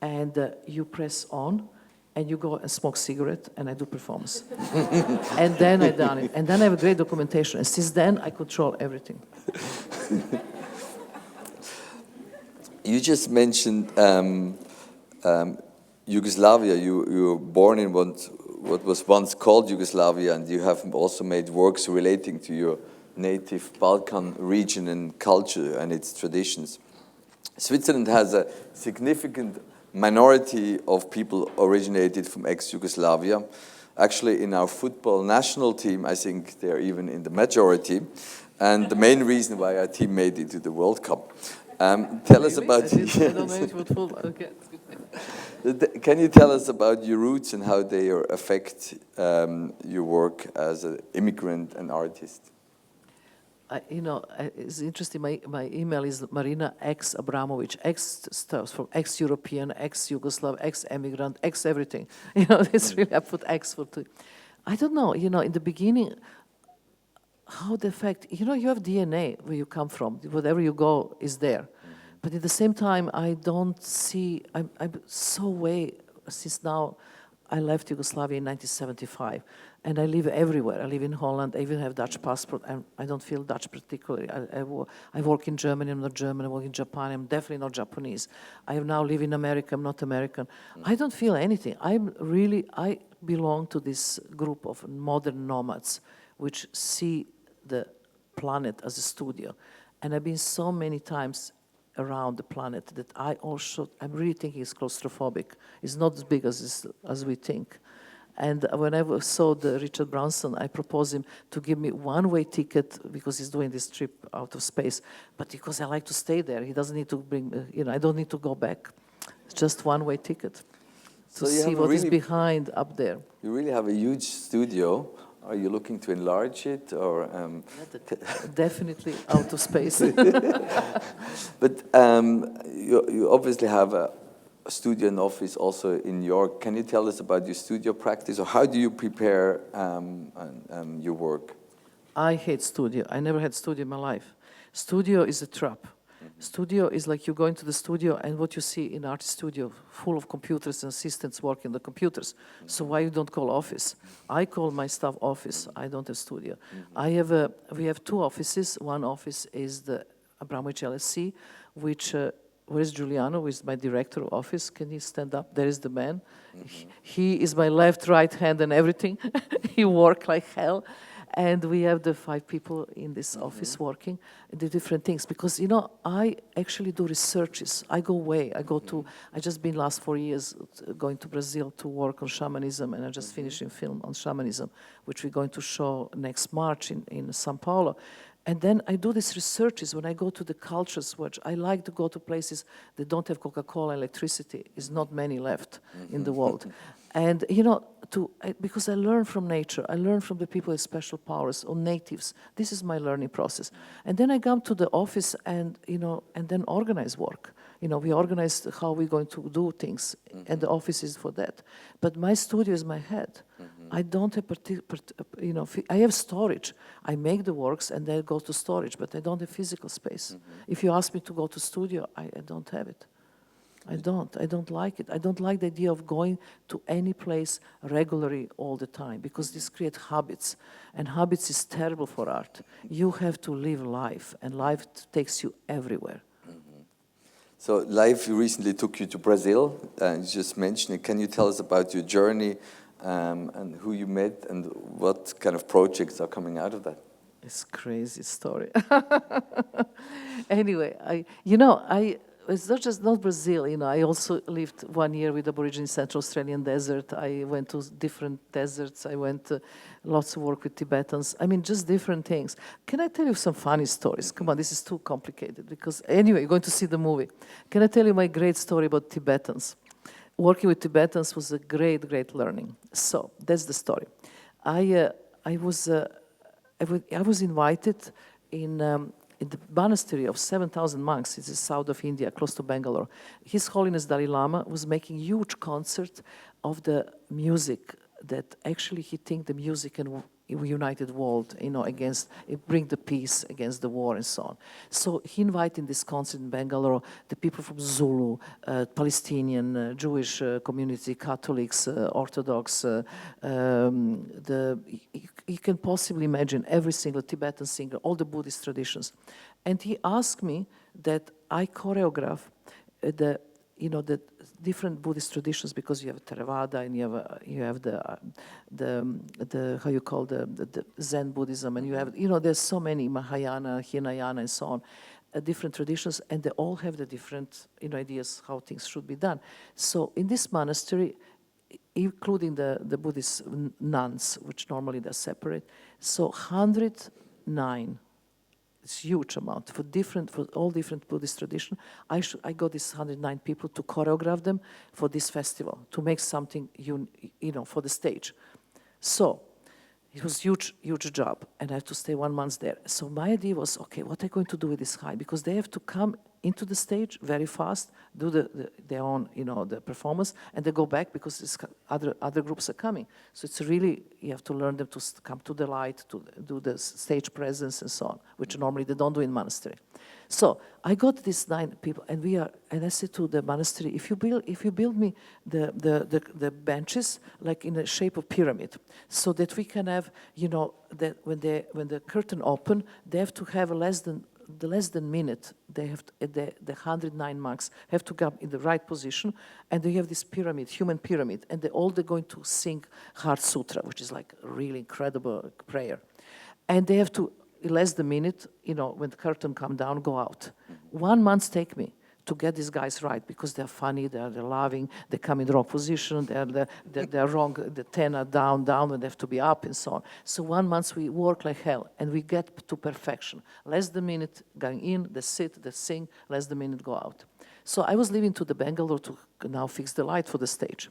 S2: And you press on. And you go and smoke cigarette, and I do performance. And then I done it. And then I have a great documentation. And since then, I control everything.
S1: You just mentioned Yugoslavia. You were born in what was once called Yugoslavia, and you have also made works relating to your native Balkan region and culture and its traditions. Switzerland has a significant minority of people originated from ex-Yugoslavia. Actually, in our football national team, I think they're even in the majority. And the main reason why our team made it to the World Cup. Tell us about...
S2: I don't know anything about football. Okay.
S1: Can you tell us about your roots and how they affect your work as an immigrant and artist?
S2: It's interesting. My email is Marina Abramovic. X stands for ex-European, ex-Yugoslav, ex-immigrant, ex-everything. It's really, I put X for two. I don't know. In the beginning, how the fact, you have DNA where you come from. Whatever you go is there. But at the same time, I don't see, I'm so way, since now, I left Yugoslavia in 1975, and I live everywhere. I live in Holland. I even have Dutch passport. I don't feel Dutch particularly. I work in Germany. I'm not German. I work in Japan. I'm definitely not Japanese. I now live in America. I'm not American. I don't feel anything. I belong to this group of modern nomads, which see the planet as a studio. And I've been so many times around the planet that I'm really thinking it's claustrophobic. It's not as big as we think. And when I saw the Richard Branson, I proposed him to give me one-way ticket because he's doing this trip out of space. But because I like to stay there, he doesn't need to bring, I don't need to go back. It's just one-way ticket to see what is behind up there.
S1: You really have a huge studio. Are you looking to enlarge it, or
S2: definitely out of space?
S1: But you obviously have a studio and office also in New York. Can you tell us about your studio practice, or how do you prepare your work?
S2: I hate studio. I never had studio in my life. Studio is a trap. Studio is like you go into the studio and what you see in art studio, full of computers and assistants working the computers. So why you don't call office? I call my staff office. I don't have studio. We have two offices. One office is the Abramovic LLC, which where is Giuliano, who is my director of office? Can he stand up? There is the man. He is my left, right hand and everything. He works like hell. And we have the 5 people in this office working, the different things. Because, I actually do researches. I go away. I just been last 4 years going to Brazil to work on shamanism, and I just finished a film on shamanism, which we're going to show next March in São Paulo. And then I do these researches when I go to the cultures, which I like to go to places that don't have Coca-Cola, electricity. There's not many left in the world. And, because I learn from nature, I learn from the people with special powers, or natives. This is my learning process. And then I come to the office and, and then organize work. We organize how we're going to do things, and the office is for that. But my studio is my head. I don't have I have storage. I make the works and then go to storage, but I don't have physical space. If you ask me to go to studio, I don't have it. I don't like it. I don't like the idea of going to any place regularly all the time because this creates habits, and habits is terrible for art. You have to live life, and life takes you everywhere.
S1: So life recently took you to Brazil, you just mentioned it. Can you tell us about your journey and who you met and what kind of projects are coming out of that?
S2: It's a crazy story. Anyway, it's not Brazil, I also lived 1 year with Aborigines in Central Australian desert. I went to different deserts. I went lots of work with Tibetans. I mean, just different things. Can I tell you some funny stories? Come on, this is too complicated because anyway, you're going to see the movie. Can I tell you my great story about Tibetans? Working with Tibetans was a great, great learning. So that's the story. I was invited in the monastery of 7,000 monks. It's the south of India, close to Bangalore. His Holiness Dalai Lama was making huge concert of the music that actually he think the music can united world, against, it bring the peace against the war and so on. So he invited in this concert in Bangalore the people from Zulu, Palestinian, Jewish community, Catholics, Orthodox, you can possibly imagine every single Tibetan singer, all the Buddhist traditions. And he asked me that I choreograph the different Buddhist traditions, because you have Theravada and you have the how you call the Zen Buddhism, and you have there's so many Mahayana, Hinayana, and so on, different traditions, and they all have the different ideas how things should be done. So in this monastery, including the Buddhist nuns, which normally they're separate, so 109. It's a huge amount for all different Buddhist tradition. I got these 109 people to choreograph them for this festival, to make something for the stage. So it was huge job, and I have to stay 1 month there. So my idea was, okay, what are you going to do with this high? Because they have to come into the stage very fast, do their own, the performance, and they go back because other groups are coming. So it's really, you have to learn them to come to the light, to do the stage presence and so on, which normally they don't do in monastery. So I got these 9 people, and I said to the monastery, if you build me the benches like in the shape of pyramid, so that we can have, that when the curtain open, they have to have less than minute, they have the 109 monks have to come in the right position, and they have this pyramid, human pyramid, and they're going to sing Heart Sutra, which is like a really incredible prayer. And they have to, in less than minute, when the curtain come down, go out. 1 month take me to get these guys right, because they're funny, they're loving, they come in the wrong position, they're wrong, the 10 are down, and they have to be up and so on. So 1 month we work like hell, and we get to perfection. Less than minute going in, they sit, they sing, less than minute go out. So I was leaving to the Bangalore to now fix the light for the stage.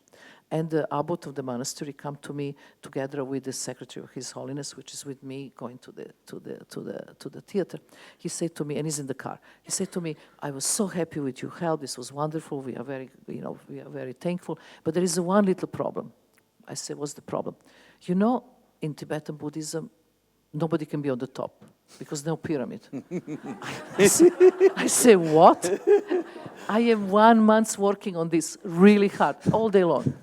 S2: And the abbot of the monastery come to me together with the secretary of His Holiness, which is with me going to the theater. He said to me, and he's in the car. He said to me, "I was so happy with your help. This was wonderful. We are very thankful. But there is one little problem." I said, "What's the problem?" In Tibetan Buddhism, nobody can be on the top because no pyramid. I say, "What?" I am 1 month working on this really hard, all day long.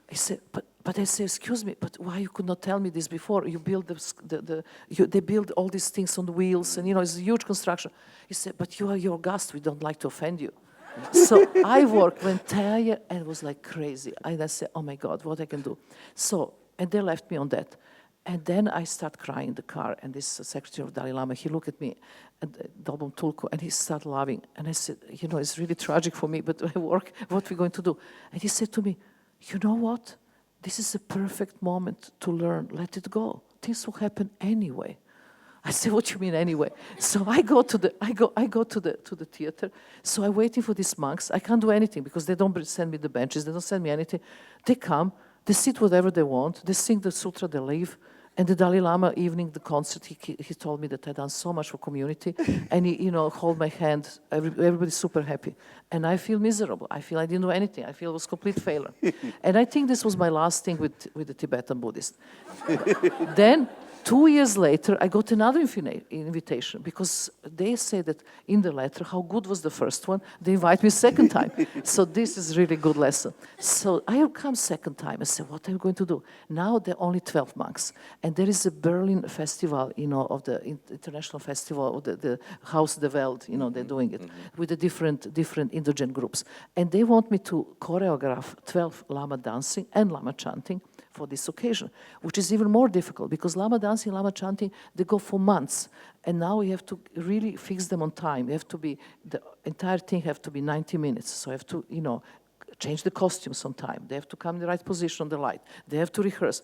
S2: He said, but I say, "Excuse me, but why you could not tell me this before? You build they build all these things on wheels, and it's a huge construction." He said, "But you are your guest. We don't like to offend you." So I went tired and was like crazy. And I said, "Oh my God, what I can do?" So, and they left me on that. And then I start crying in the car, and this secretary of Dalai Lama, he looked at me, Dalbom Tulku, and he started laughing. And I said, "It's really tragic for me, but I work, what are we going to do?" And he said to me, "You know what? This is a perfect moment to learn. Let it go. Things will happen anyway." I said, "What do you mean anyway?" So I go to the theater. So I'm waiting for these monks. I can't do anything because they don't send me the benches. They don't send me anything. They come. They sit whatever they want. They sing the sutra. They leave. And the Dalai Lama, evening the concert, he told me that I'd done so much for community, and he, hold my hand. Everybody's super happy, and I feel miserable. I feel I didn't do anything. I feel it was complete failure, and I think this was my last thing with the Tibetan Buddhist. Then 2 years later, I got another invitation because they say that in the letter how good was the first one. They invite me second time. So this is really good lesson. So I come second time. I say, what are you going to do? Now there are only 12 monks. And there is a Berlin festival, of the international festival of the Haus der Welt, they're doing it with the different indigenous groups. And they want me to choreograph 12 Lama dancing and Lama chanting for this occasion, which is even more difficult because Lama dancing, Lama chanting, they go for months. And now you have to really fix them on time. The entire thing have to be 90 minutes. So I have to, change the costumes on time. They have to come in the right position on the light. They have to rehearse.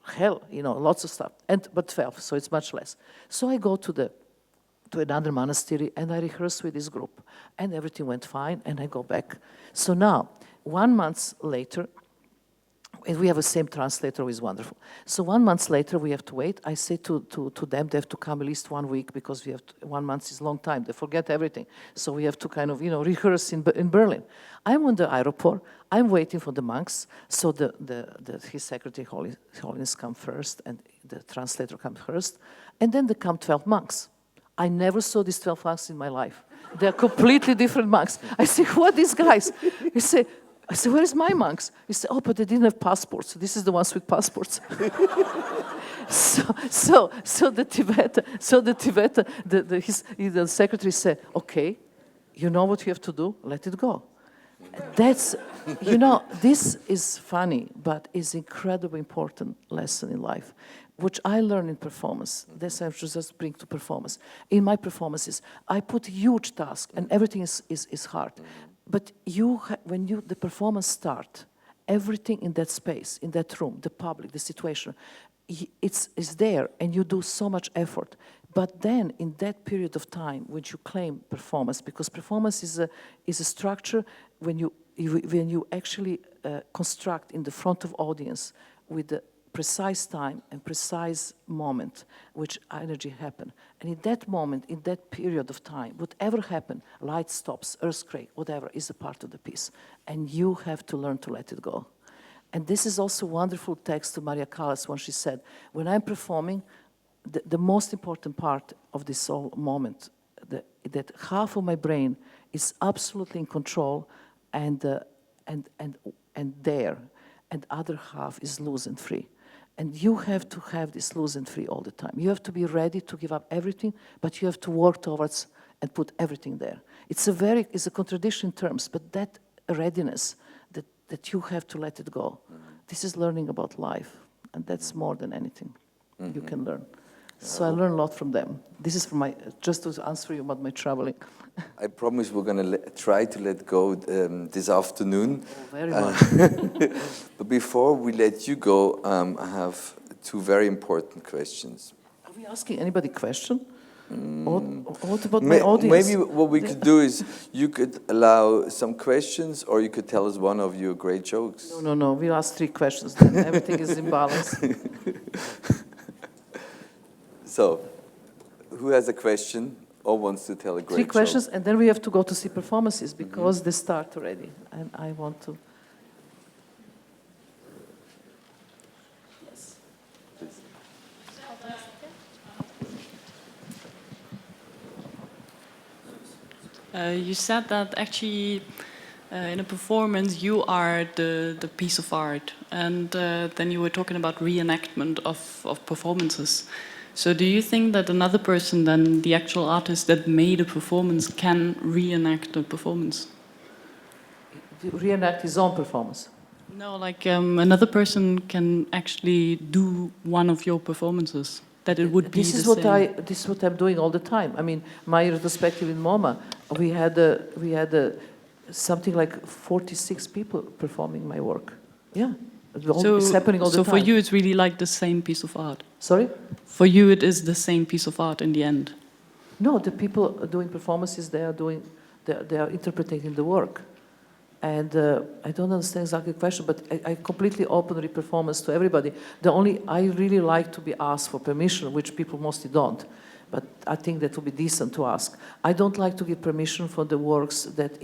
S2: Hell, lots of stuff. But 12, so it's much less. So I go to another monastery and I rehearse with this group. And everything went fine and I go back. So now, 1 month later, and we have the same translator who is wonderful. So 1 month later, we have to wait. I say to them, they have to come at least 1 week because 1 month is a long time. They forget everything. So we have to kind of, rehearse in Berlin. I'm on the airport. I'm waiting for the monks. So his secretary, Holiness, come first, and the translator comes first. And then there come 12 monks. I never saw these 12 monks in my life. They're completely different monks. I say, who are these guys? I said, where is my monks? He said, oh, but they didn't have passports. This is the ones with passports. so the Tibetan, the secretary said, okay, you know what you have to do? Let it go. That's, this is funny, but it's incredibly important lesson in life, which I learned in performance. That's what I just bring to performance. In my performances, I put huge tasks, and everything is hard. But when the performance starts, everything in that space, in that room, the public, the situation, it's there, and you do so much effort. But then, in that period of time, when you claim performance, because performance is a structure when you actually construct in the front of audience with the precise time and precise moment which energy happen. And in that moment, in that period of time, whatever happened, light stops, earthquake, whatever, is a part of the piece. And you have to learn to let it go. And this is also a wonderful text to Maria Callas when she said, when I'm performing, the most important part of this whole moment, that half of my brain is absolutely in control and there, and other half is loose and free. And you have to have this loose and free all the time. You have to be ready to give up everything, but you have to work towards and put everything there. It's a contradiction in terms, but that readiness, that you have to let it go. This is learning about life, and that's more than anything you can learn. So I learned a lot from them. This is just to answer you about my traveling.
S1: I promise we're going to try to let go this afternoon.
S2: Oh, very well.
S1: But before we let you go, I have two very important questions.
S2: Are we asking anybody a question? What about my audience?
S1: Maybe what we could do is you could allow some questions, or you could tell us one of your great jokes.
S2: No. We'll ask 3 questions, then everything is in balance.
S1: So, who has a question or wants to tell a great
S2: 3 questions,
S1: joke?
S2: and then we have to go to see performances because they start already, and I want to. Yes.
S1: Please.
S3: You said that actually in a performance you are the piece of art, and then you were talking about reenactment of performances. So do you think that another person than the actual artist that made a performance can reenact a performance?
S2: Reenact his own performance?
S3: No, like another person can actually do one of your performances. That it would be
S2: this is what I'm doing all the time. I mean, my retrospective in MoMA, we had something like 46 people performing my work. Yeah, it's happening all the time.
S3: So for you, it's really like the same piece of art.
S2: Sorry?
S3: For you, it is the same piece of art in the end.
S2: No, the people doing performances, they are interpreting the work. And I don't understand exactly the question, but I completely open the performance to everybody. I really like to be asked for permission, which people mostly don't. but I think that would be decent to ask. I don't like to give permission for the works that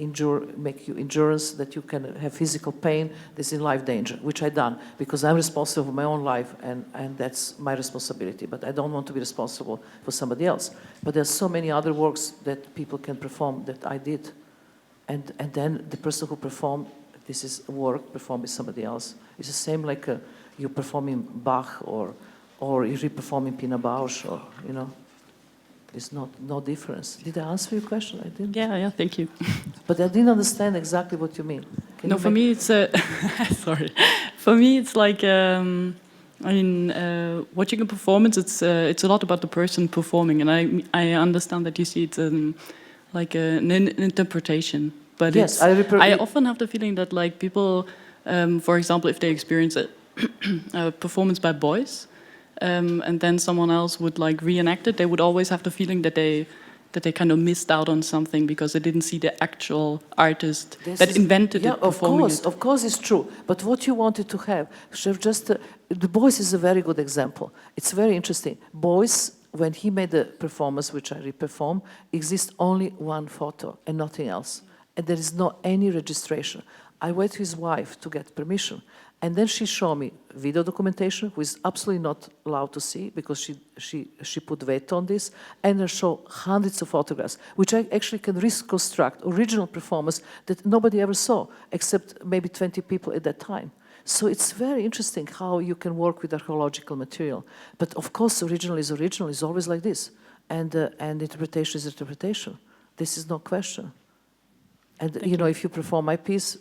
S2: make you endurance, that you can have physical pain, that's in life danger, which I done, because I'm responsible for my own life, and that's my responsibility. But I don't want to be responsible for somebody else. But there's so many other works that people can perform that I did. And then the person who performed, this is work performed by somebody else. It's the same like you performing Bach or you re-performing Pina Bausch, or, you know. There's no difference. Did I answer your question? I didn't.
S3: Yeah, thank you.
S2: But I didn't understand exactly what you mean.
S3: For me it's sorry. For me it's like watching a performance. It's a lot about the person performing, and I understand that you see it's like an interpretation. But
S2: yes,
S3: I often have the feeling that like people, for example, if they experience a performance by boys. And then someone else would like reenact it, they would always have the feeling that they kind of missed out on something because they didn't see the actual artist that invented it performing it.
S2: Of course it's true. But what you wanted to have, the Boys is a very good example. It's very interesting. Boys, when he made the performance, which I re-perform, exists only one photo and nothing else. And there is no any registration. I went to his wife to get permission. And then she showed me video documentation, who is absolutely not allowed to see because she put veto on this, and I show hundreds of photographs, which I actually can reconstruct original performance that nobody ever saw, except maybe 20 people at that time. So it's very interesting how you can work with archaeological material. But of course, original is always like this, and interpretation is interpretation. This is no question. And you know, if you perform my piece,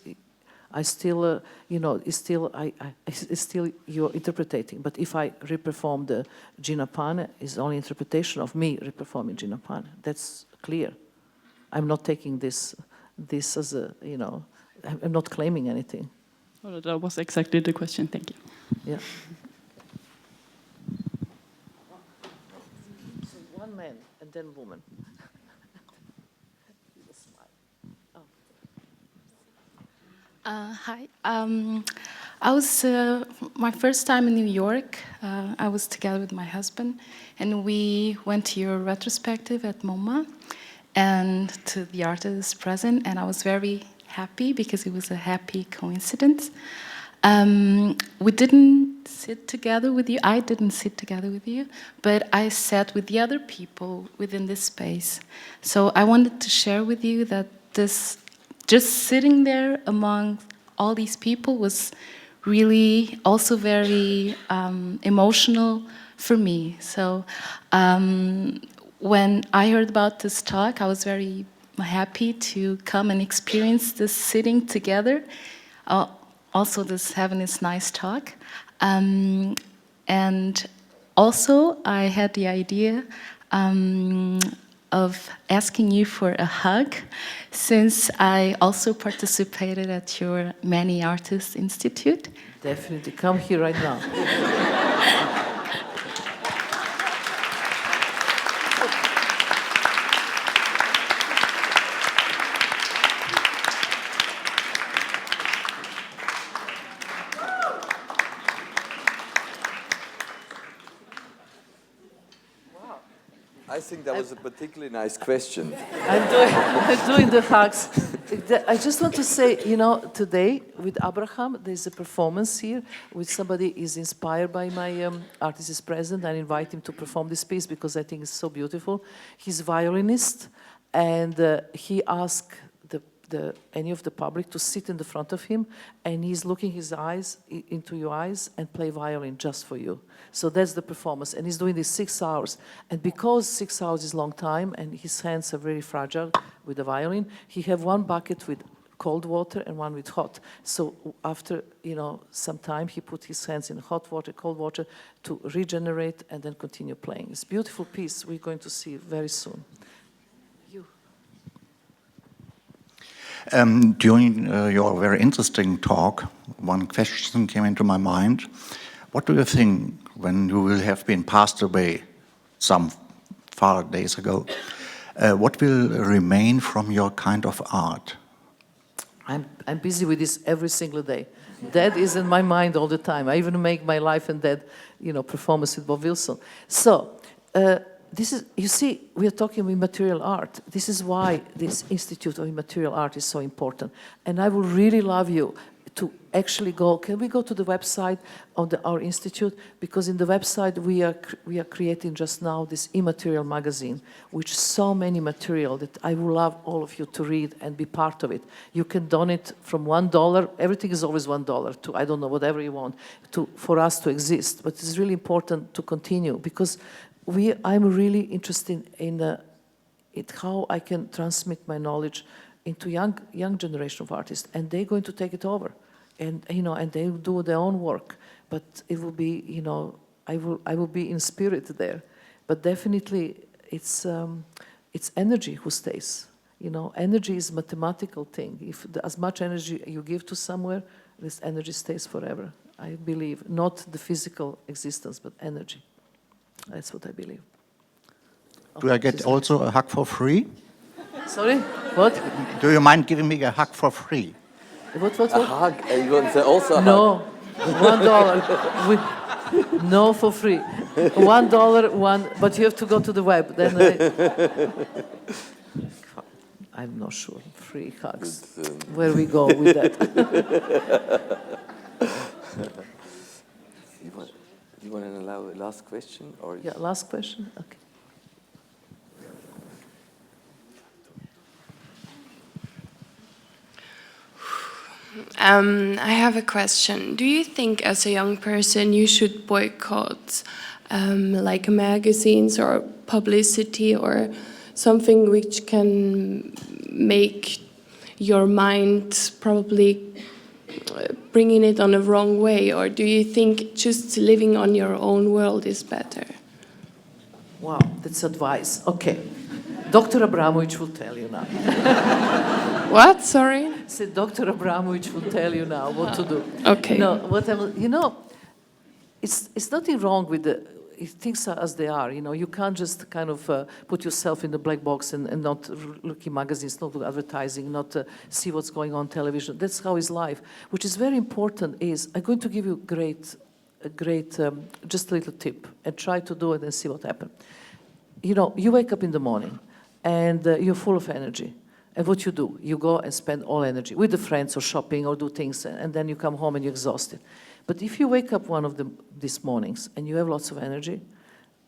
S2: I still, it's still you're interpreting. But if I re-perform the Gina Pane, it's only interpretation of me re-performing Gina Pane. That's clear. I'm not taking this as a, I'm not claiming anything.
S3: Well, that was exactly the question. Thank you.
S2: Yeah. So one man and then woman.
S4: Hi. I was my first time in New York. I was together with my husband, and we went to your retrospective at MoMA and to the artists present, and I was very happy because it was a happy coincidence. We didn't sit together with you. I didn't sit together with you, but I sat with the other people within this space. So I wanted to share with you that this. Just sitting there among all these people was really also very emotional for me. So when I heard about this talk, I was very happy to come and experience this sitting together. Also, this having this nice talk. And also, I had the idea of asking you for a hug, since I also participated at your Many Artists Institute.
S2: Definitely, come here right now.
S1: I think that was a particularly nice question.
S2: I'm doing the hugs. I just want to say, today with Abraham, there's a performance here which somebody is inspired by my artist is present. I invite him to perform this piece because I think it's so beautiful. He's a violinist, and he asked any of the public to sit in the front of him, and he's looking his eyes into your eyes and play violin just for you. So that's the performance, and he's doing this 6 hours. And because 6 hours is a long time, and his hands are very fragile with the violin, he have one bucket with cold water and one with hot. So after some time, he put his hands in hot water, cold water to regenerate, and then continue playing. It's a beautiful piece. We're going to see very soon.
S5: During your very interesting talk, one question came into my mind. What do you think when you will have been passed away some far days ago? What will remain from your kind of art?
S2: I'm busy with this every single day. That is in my mind all the time. I even make my Life and Death, performance with Bob Wilson. So this is, you see, we are talking immaterial art. This is why this Institute of Immaterial Art is so important. And I would really love you to actually go. Can we go to the website of our institute? Because in the website we are creating just now this immaterial magazine, which so many material that I would love all of you to read and be part of it. You can donate from $1. Everything is always $1 to, I don't know, whatever you want for us to exist. But it's really important to continue because I'm really interested in how I can transmit my knowledge into young generation of artists, and they're going to take it over. And and they will do their own work, but it will be, I will be in spirit there. But definitely, it's energy who stays. Energy is a mathematical thing. If as much energy you give to somewhere, this energy stays forever. I believe not the physical existence, but energy. That's what I believe.
S5: Do I get also a hug for free?
S2: Sorry, what?
S5: Do you mind giving me a hug for free?
S2: What?
S1: A hug? You want to say also a hug?
S2: No, $1. No, for free. $1, but you have to go to the web. Then I'm not sure. Free hugs. Where we go with that?
S1: You want to allow a last question, or?
S2: Yeah, last question. Okay.
S6: I have a question. Do you think as a young person you should boycott like magazines or publicity or something which can make your mind probably bringing it on a wrong way? Or do you think just living on your own world is better?
S2: Wow, that's advice. Okay. Dr. Abramovic will tell you now.
S6: What? Sorry?
S2: Said Dr. Abramovic will tell you now what to do.
S6: Okay.
S2: No, it's nothing wrong with things are as they are. You can't just kind of put yourself in the black box and not look in magazines, not look at advertising, not see what's going on television. That's how is life. Which is very important is, I'm going to give you a great, just a little tip and try to do it and see what happens. You wake up in the morning and you're full of energy. And what you do, you go and spend all energy with the friends or shopping or do things, and then you come home and you're exhausted. But if you wake up one of these mornings and you have lots of energy,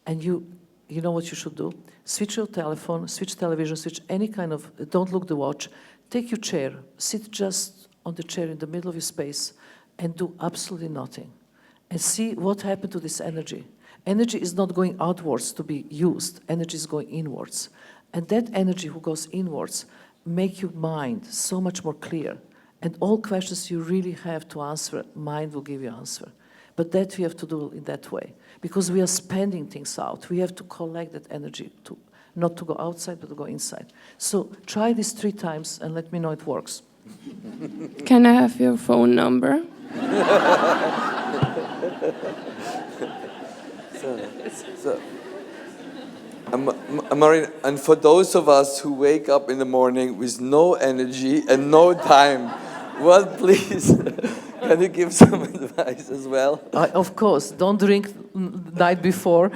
S2: and you know what you should do? Switch your telephone, switch television, switch any kind of, don't look the watch, take your chair, sit just on the chair in the middle of your space and do absolutely nothing. And see what happened to this energy. Energy is not going outwards to be used, energy is going inwards. And that energy who goes inwards make your mind so much more clear. And all questions you really have to answer, mind will give you answer. But that we have to do in that way. Because we are spending things out. We have to collect that energy, not to go outside, but to go inside. So try this 3 times and let me know it works.
S6: Can I have your phone number?
S1: Marina, and for those of us who wake up in the morning with no energy and no time, please, can you give some advice as well?
S2: Of course, don't drink night before.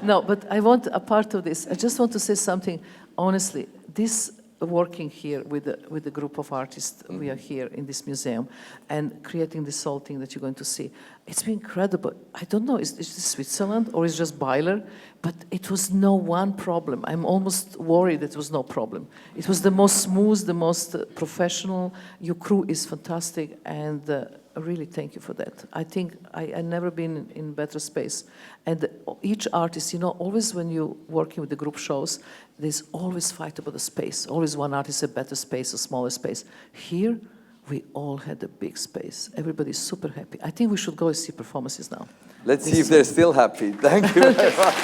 S2: No, but I want a part of this. I just want to say something honestly. This working here with the group of artists, we are here in this museum and creating this whole thing that you're going to see. It's been incredible. I don't know, is this Switzerland or is it just Beyeler? But it was no one problem. I'm almost worried it was no problem. It was the most smooth, the most professional. Your crew is fantastic, and really thank you for that. I think I've never been in better space. And each artist, always when you're working with the group shows, there's always fight about the space. Always one artist a better space, a smaller space. Here, we all had a big space. Everybody's super happy. I think we should go and see performances now.
S1: Let's see if they're still happy. Thank you very much.